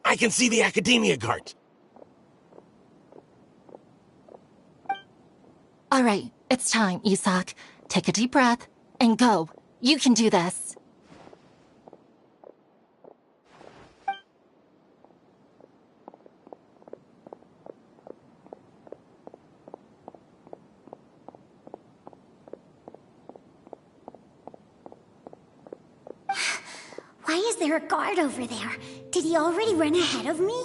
I can see the Academia guards. All right, it's time, Isak. Take a deep breath and go. You can do this. Why is there a guard over there? Did he already run ahead of me?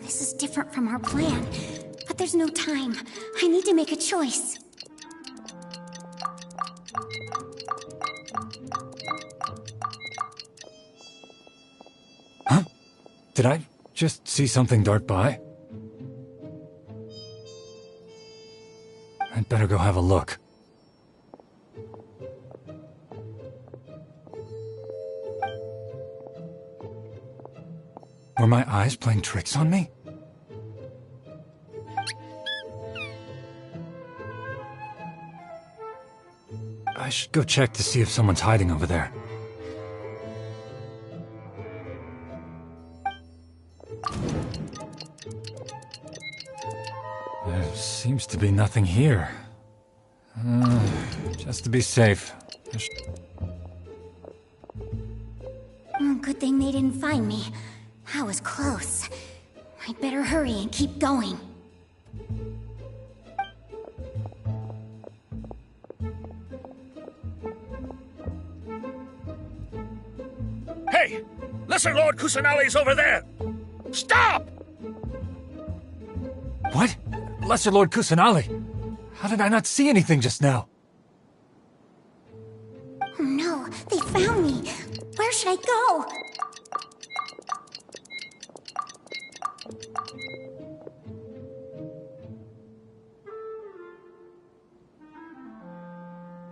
This is different from our plan. But there's no time. I need to make a choice. Huh? Did I just see something dart by? I'd better go have a look. Were my eyes playing tricks on me? I should go check to see if someone's hiding over there. Seems to be nothing here. Just to be safe. Good thing they didn't find me. I was close. I'd better hurry and keep going. Hey! Lesser Lord Kusanali's over there! Stop! What? Lesser Lord Kusanali? How did I not see anything just now? Oh no, they found me. Where should I go?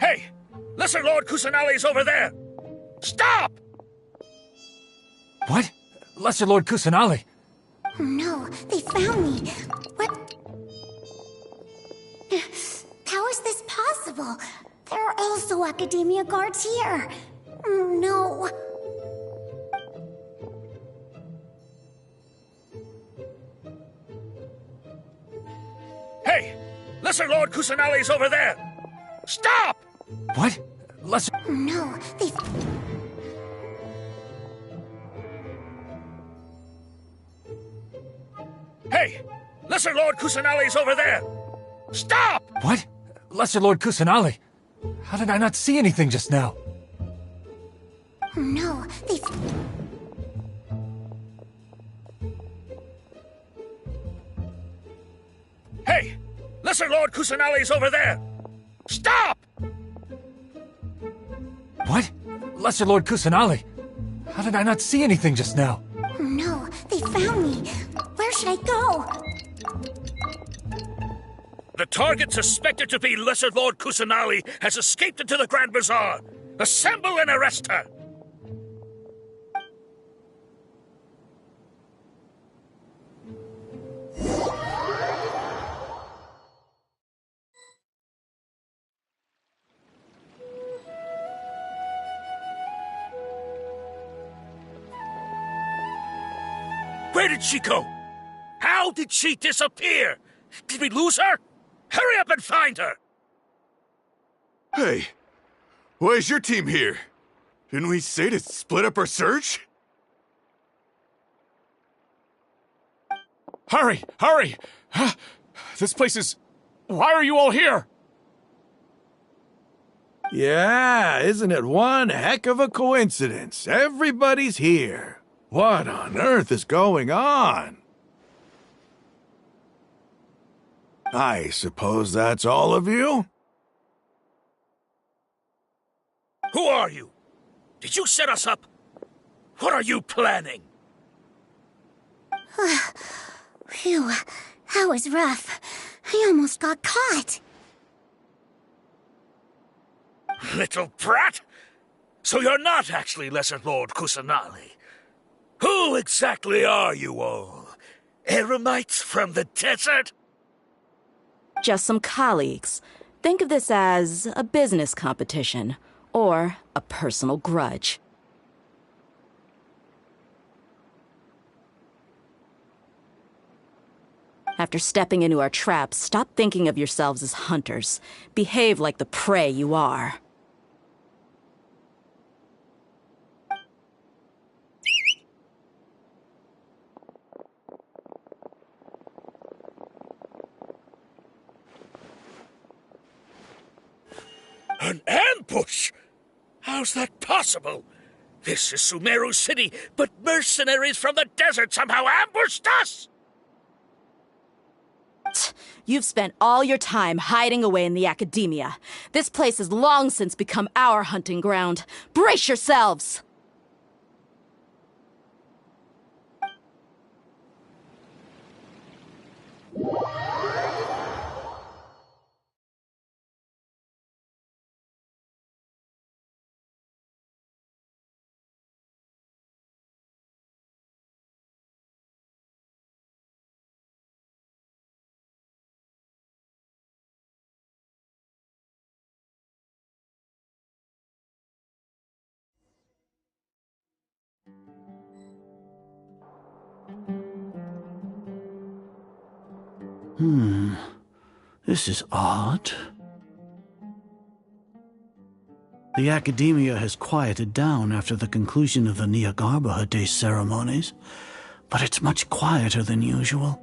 Hey! Lesser Lord Kusanali's over there! Stop! What? Lesser Lord Kusanali? Oh no, they found me. What? How is this possible? There are also Academia guards here. Oh no. Hey! Lesser Lord Kusanali's over there! Stop! What? Lesser... Oh no, they... Hey! Lesser Lord Kusanali's over there! Stop! What? Lesser Lord Kusanali? How did I not see anything just now? Oh no, they... Hey! Lesser Lord Kusanali's over there! Stop! What? Lesser Lord Kusanali? How did I not see anything just now? Oh no, they found me. Where should I go? The target suspected to be Lesser Lord Kusanali has escaped into the Grand Bazaar. Assemble and arrest her! Where did she go? How did she disappear? Did we lose her? Hurry up and find her! Hey, why is your team here? Didn't we say to split up our search? Hurry! Hurry! This place is... Why are you all here? Yeah, isn't it one heck of a coincidence? Everybody's here. What on earth is going on? I suppose that's all of you? Who are you? Did you set us up? What are you planning? Phew, that was rough. I almost got caught. Little brat! So you're not actually Lesser Lord Kusanali. Who exactly are you all? Eremites from the desert? Just some colleagues. Think of this as a business competition, or a personal grudge. After stepping into our traps, stop thinking of yourselves as hunters. Behave like the prey you are. An ambush? How's that possible? This is Sumeru City, but mercenaries from the desert somehow ambushed us! You've spent all your time hiding away in the academia. This place has long since become our hunting ground. Brace yourselves! This is odd. The academia has quieted down after the conclusion of the Nyagarbha Day ceremonies, but it's much quieter than usual.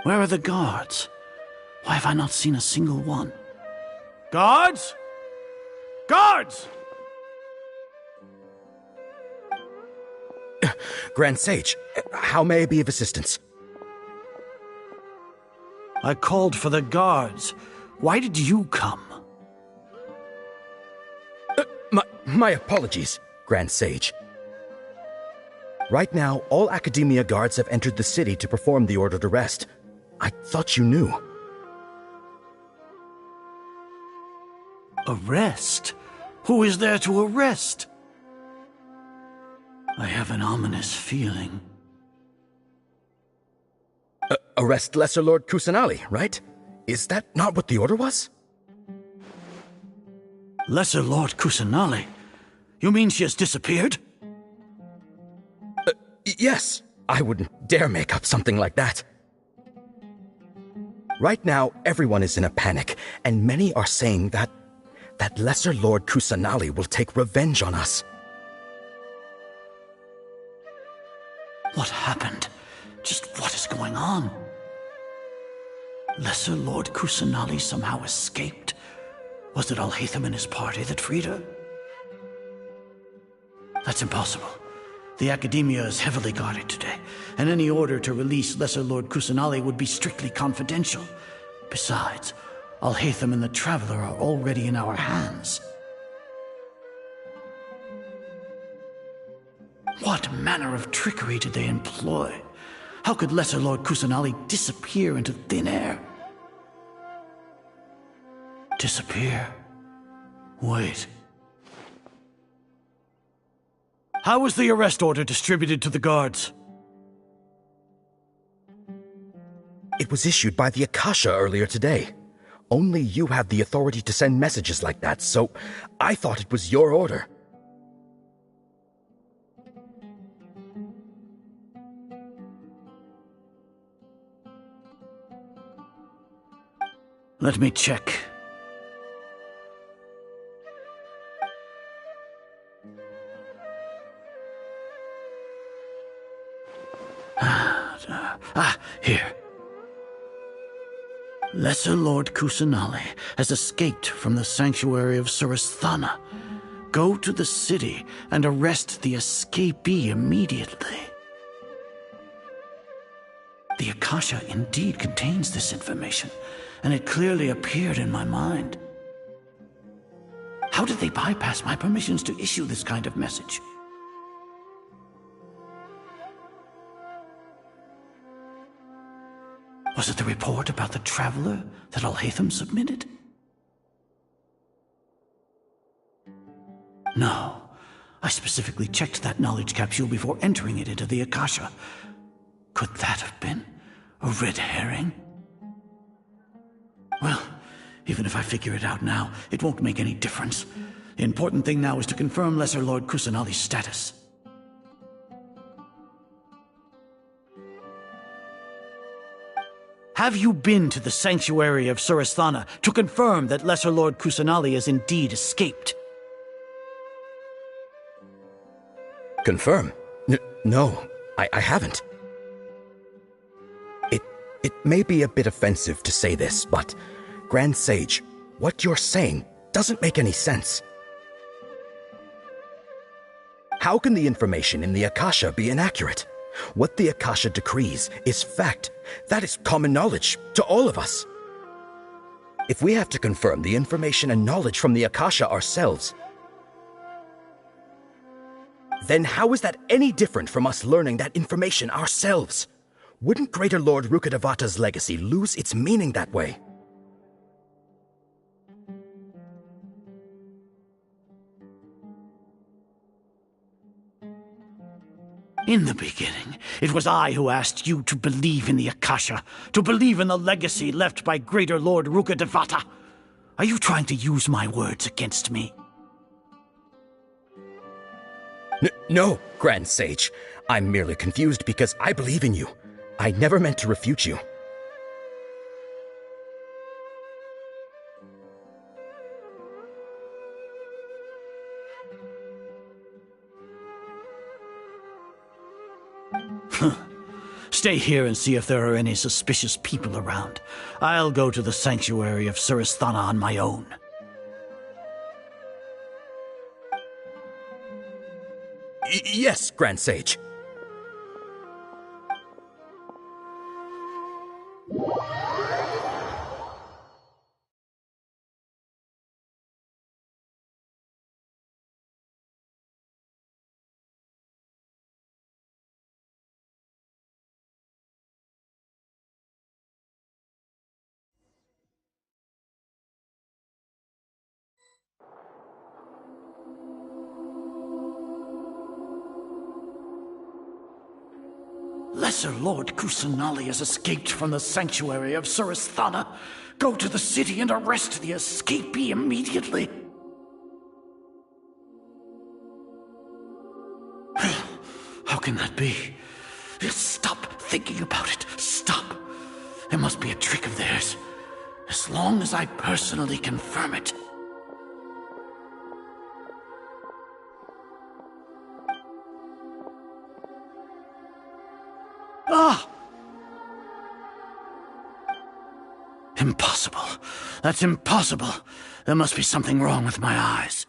Where are the guards? Why have I not seen a single one? Guards? Guards! Grand Sage, how may I be of assistance? I called for the guards. Why did you come? My apologies, Grand Sage. Right now, all Academia guards have entered the city to perform the ordered arrest. I thought you knew. Arrest? Who is there to arrest? I have an ominous feeling. Arrest Lesser Lord Kusanali, right? Is that not what the order was? Lesser Lord Kusanali? You mean she has disappeared? Yes. I wouldn't dare make up something like that. Right now, everyone is in a panic, and many are saying that Lesser Lord Kusanali will take revenge on us. What happened? Just what is going on? Lesser Lord Kusanali somehow escaped? Was it Alhaitham and his party that freed her? That's impossible. The Academia is heavily guarded today, and any order to release Lesser Lord Kusanali would be strictly confidential. Besides, Alhaitham and the Traveler are already in our hands. What manner of trickery did they employ? How could Lesser Lord Kusanali disappear into thin air? Disappear? Wait. How was the arrest order distributed to the guards? It was issued by the Akasha earlier today. Only you have the authority to send messages like that, so I thought it was your order. Let me check. Here. Lesser Lord Kusanali has escaped from the sanctuary of Surasthana. Go to the city and arrest the escapee immediately. The Akasha indeed contains this information, and it clearly appeared in my mind. How did they bypass my permissions to issue this kind of message? Was it the report about the Traveler that Alhaitham submitted? No. I specifically checked that knowledge capsule before entering it into the Akasha. Could that have been a red herring? Well, even if I figure it out now, it won't make any difference. The important thing now is to confirm Lesser Lord Kusanali's status. Have you been to the sanctuary of Surasthana to confirm that Lesser Lord Kusanali has indeed escaped? Confirm? No, I haven't. It may be a bit offensive to say this, but Grand Sage, what you're saying doesn't make any sense. How can the information in the Akasha be inaccurate? What the Akasha decrees is fact. That is common knowledge to all of us. If we have to confirm the information and knowledge from the Akasha ourselves, then how is that any different from us learning that information ourselves? Wouldn't Greater Lord Rukkhadevata's legacy lose its meaning that way? In the beginning, it was I who asked you to believe in the Akasha, to believe in the legacy left by Greater Lord Rukkhadevata. Are you trying to use my words against me? No, Grand Sage. I'm merely confused because I believe in you. I never meant to refute you. Stay here and see if there are any suspicious people around. I'll go to the sanctuary of Surasthana on my own. Yes, Grand Sage. Lesser Lord Kusanali has escaped from the sanctuary of Surasthana. Go to the city and arrest the escapee immediately. How can that be? Stop thinking about it. Stop. It must be a trick of theirs. As long as I personally confirm it. Ah! Impossible. That's impossible. There must be something wrong with my eyes.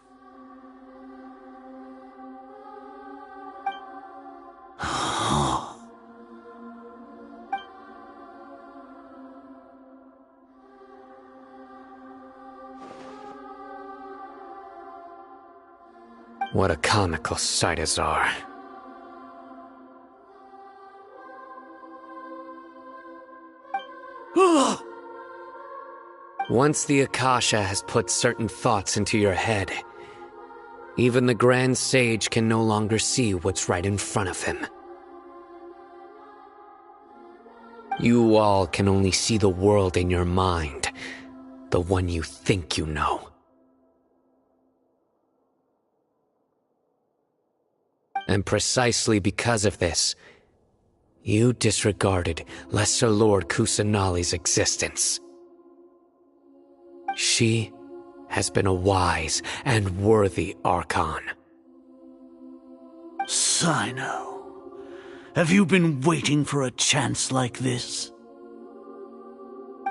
What a comical sight, Azar. Once the Akasha has put certain thoughts into your head, even the Grand Sage can no longer see what's right in front of him. You all can only see the world in your mind, the one you think you know. And precisely because of this, you disregarded Lesser Lord Kusanali's existence. She has been a wise and worthy Archon. Sino, have you been waiting for a chance like this?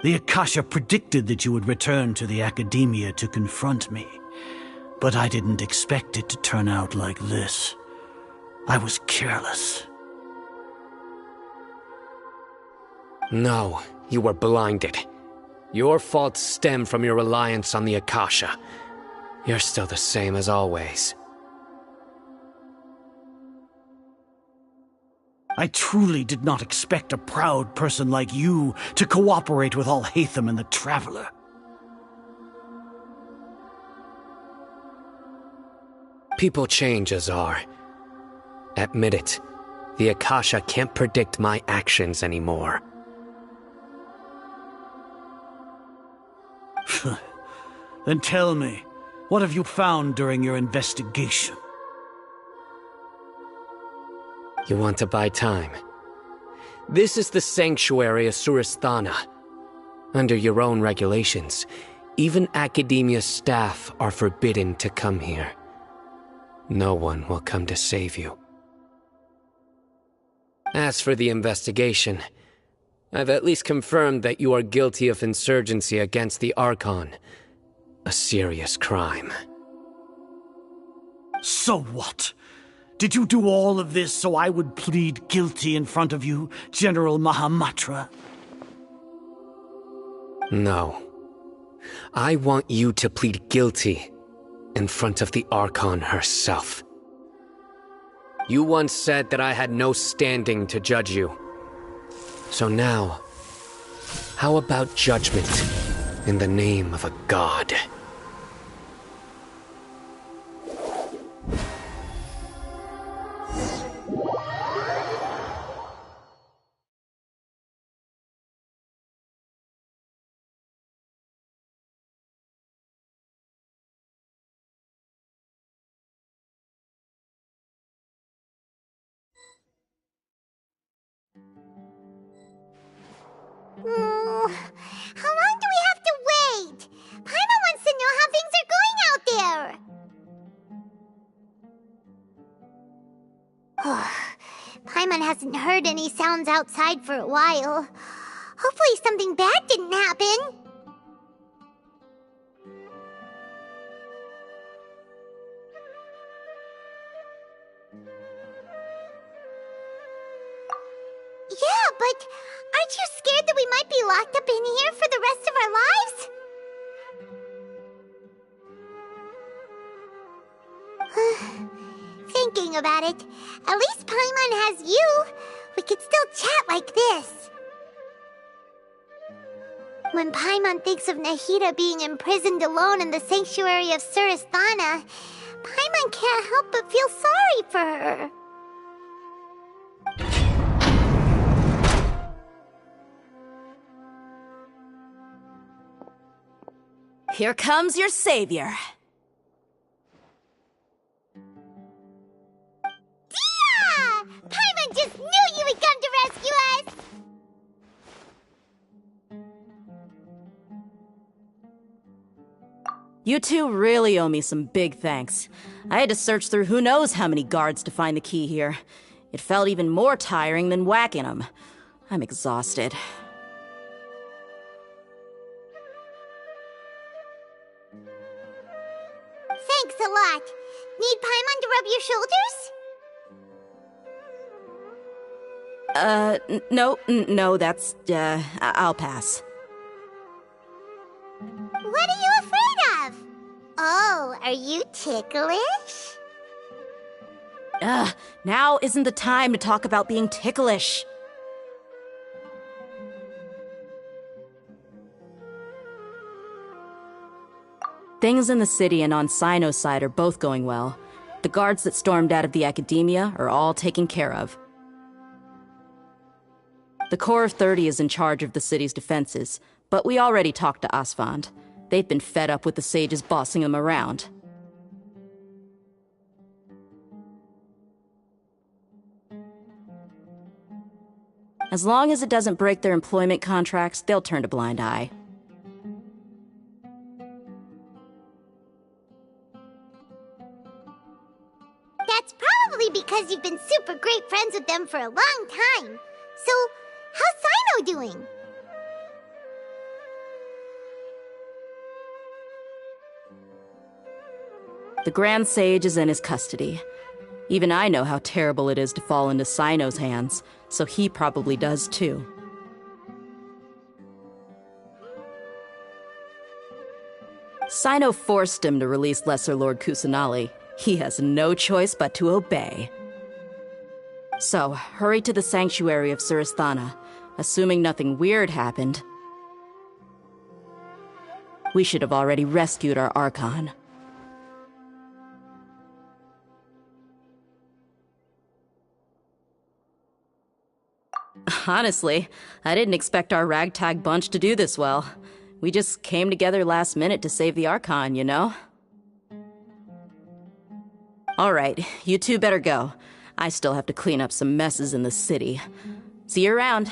The Akasha predicted that you would return to the Academia to confront me, but I didn't expect it to turn out like this. I was careless. No, you were blinded. Your faults stem from your reliance on the Akasha. You're still the same as always. I truly did not expect a proud person like you to cooperate with Alhaitham and the Traveler. People change, Azar. Admit it. The Akasha can't predict my actions anymore. Then tell me, what have you found during your investigation? You want to buy time? This is the sanctuary of Surasthana. Under your own regulations, even Academia staff are forbidden to come here. No one will come to save you. As for the investigation, I've at least confirmed that you are guilty of insurgency against the Archon. A serious crime. So what? Did you do all of this so I would plead guilty in front of you, General Mahamatra? No. I want you to plead guilty in front of the Archon herself. You once said that I had no standing to judge you. So now, how about judgment in the name of a god? How long do we have to wait? Paimon wants to know how things are going out there. Paimon hasn't heard any sounds outside for a while. Hopefully something bad didn't happen. Yeah, but aren't you scared that we might be locked up in here for the rest of our lives? Thinking about it, at least Paimon has you. We could still chat like this. When Paimon thinks of Nahida being imprisoned alone in the sanctuary of Surasthana, Paimon can't help but feel sorry for her. Here comes your savior. Dia! Paimon just knew you would come to rescue us! You two really owe me some big thanks. I had to search through who knows how many guards to find the key here. It felt even more tiring than whacking them. I'm exhausted. Thanks a lot. Need Paimon to rub your shoulders? No, that's, I'll pass. What are you afraid of? Oh, are you ticklish? Now isn't the time to talk about being ticklish. Things in the city and on Sino's side are both going well. The guards that stormed out of the academia are all taken care of. The Corps of 30 is in charge of the city's defenses, but we already talked to Asfand. They've been fed up with the sages bossing them around. As long as it doesn't break their employment contracts, they'll turn a blind eye. That's probably because you've been super great friends with them for a long time. So, how's Sino doing? The Grand Sage is in his custody. Even I know how terrible it is to fall into Sino's hands, so he probably does too. Sino forced him to release Lesser Lord Kusanali. He has no choice but to obey. So, hurry to the sanctuary of Surasthana, assuming nothing weird happened. We should have already rescued our Archon. Honestly, I didn't expect our ragtag bunch to do this well. We just came together last minute to save the Archon, you know? Alright, you two better go. I still have to clean up some messes in the city. See you around.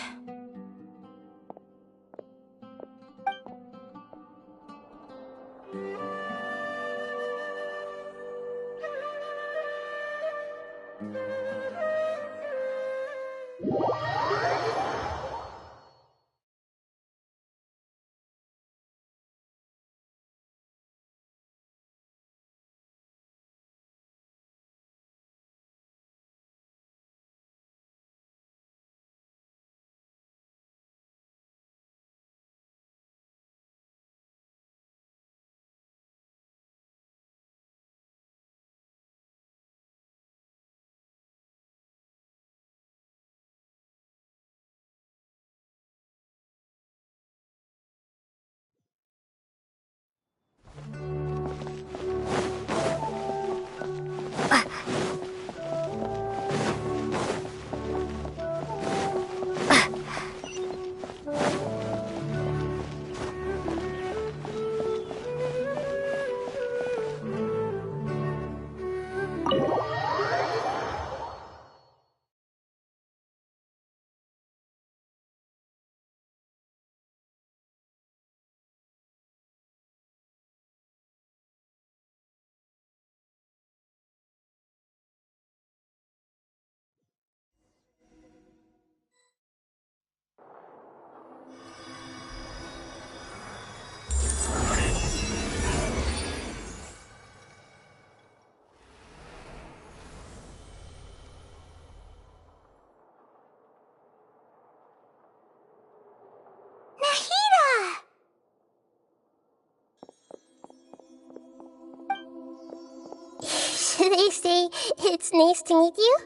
It's nice to meet you.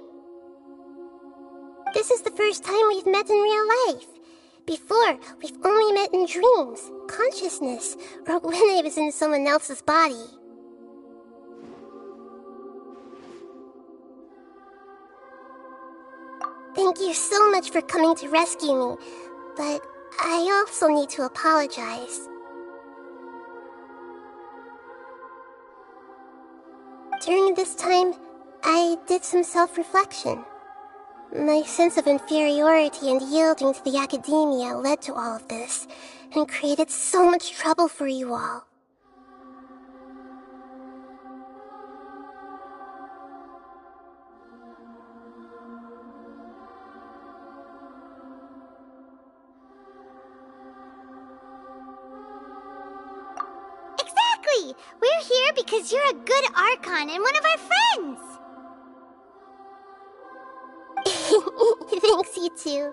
This is the first time we've met in real life. Before, we've only met in dreams, consciousness, or when I was in someone else's body. Thank you so much for coming to rescue me, but I also need to apologize. During this time, I did some self-reflection. My sense of inferiority and yielding to the academia led to all of this, and created so much trouble for you all. Exactly! We're here because you're a good Archon and one of our friends! Thanks, you too.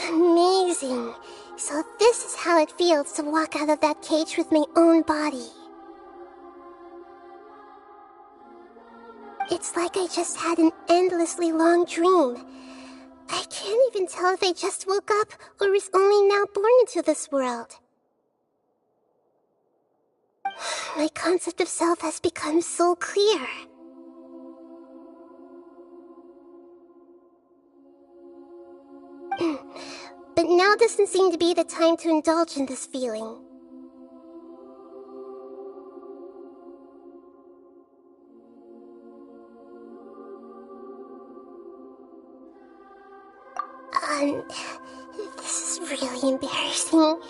Amazing. So this is how it feels to walk out of that cage with my own body. It's like I just had an endlessly long dream. I can't even tell if I just woke up or was only now born into this world. My concept of self has become so clear. But now doesn't seem to be the time to indulge in this feeling. This is really embarrassing.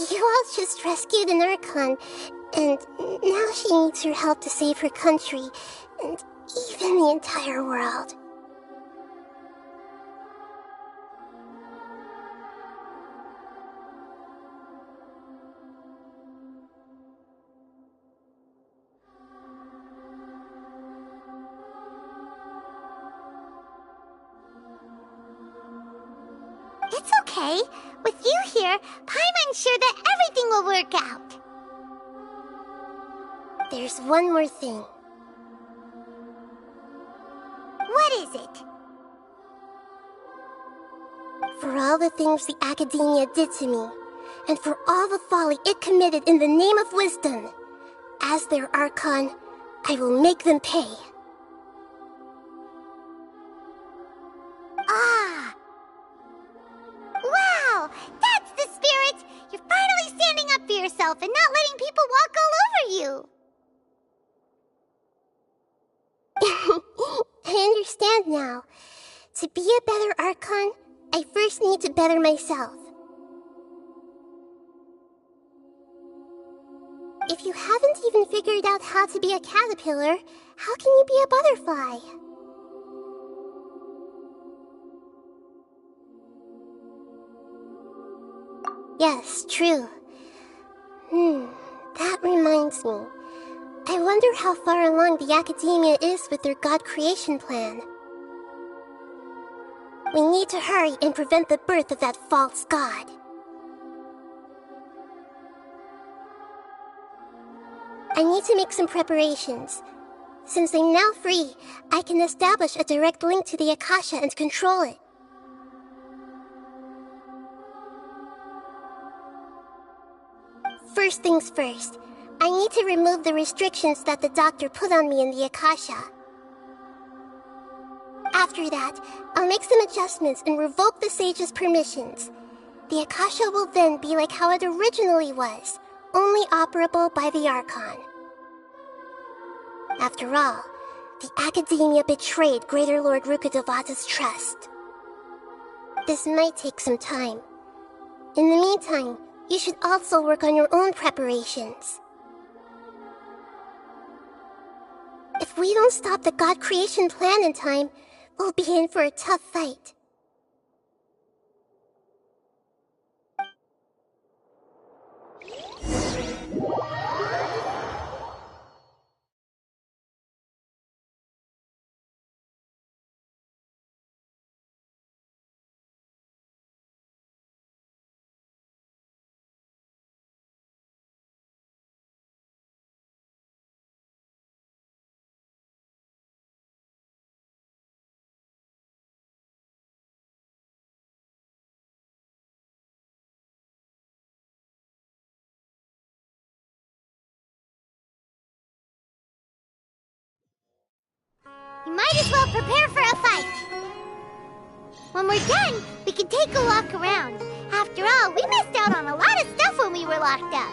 You all just rescued an Archon, and now she needs your help to save her country, and even the entire world. It's okay. With you here, Paimon's sure that everything will work out. There's one more thing. What is it? For all the things the Academia did to me, and for all the folly it committed in the name of wisdom, as their Archon, I will make them pay. Ah! Wow! That's the spirit! You're finally standing up for yourself and not letting people walk all over you! I understand now. To be a better Archon, I first need to better myself. If you haven't even figured out how to be a caterpillar, how can you be a butterfly? Yes, true. That reminds me. I wonder how far along the Academia is with their God creation plan. We need to hurry and prevent the birth of that false god. I need to make some preparations. Since I'm now free, I can establish a direct link to the Akasha and control it. First things first, I need to remove the restrictions that the doctor put on me in the Akasha. After that, I'll make some adjustments and revoke the sage's permissions. The Akasha will then be like how it originally was, only operable by the Archon. After all, the Academia betrayed Greater Lord Rukkhadevata's trust. This might take some time. In the meantime, you should also work on your own preparations. If we don't stop the God creation plan in time, we'll be in for a tough fight. You might as well prepare for a fight. When we're done, we can take a walk around. After all, we missed out on a lot of stuff when we were locked up.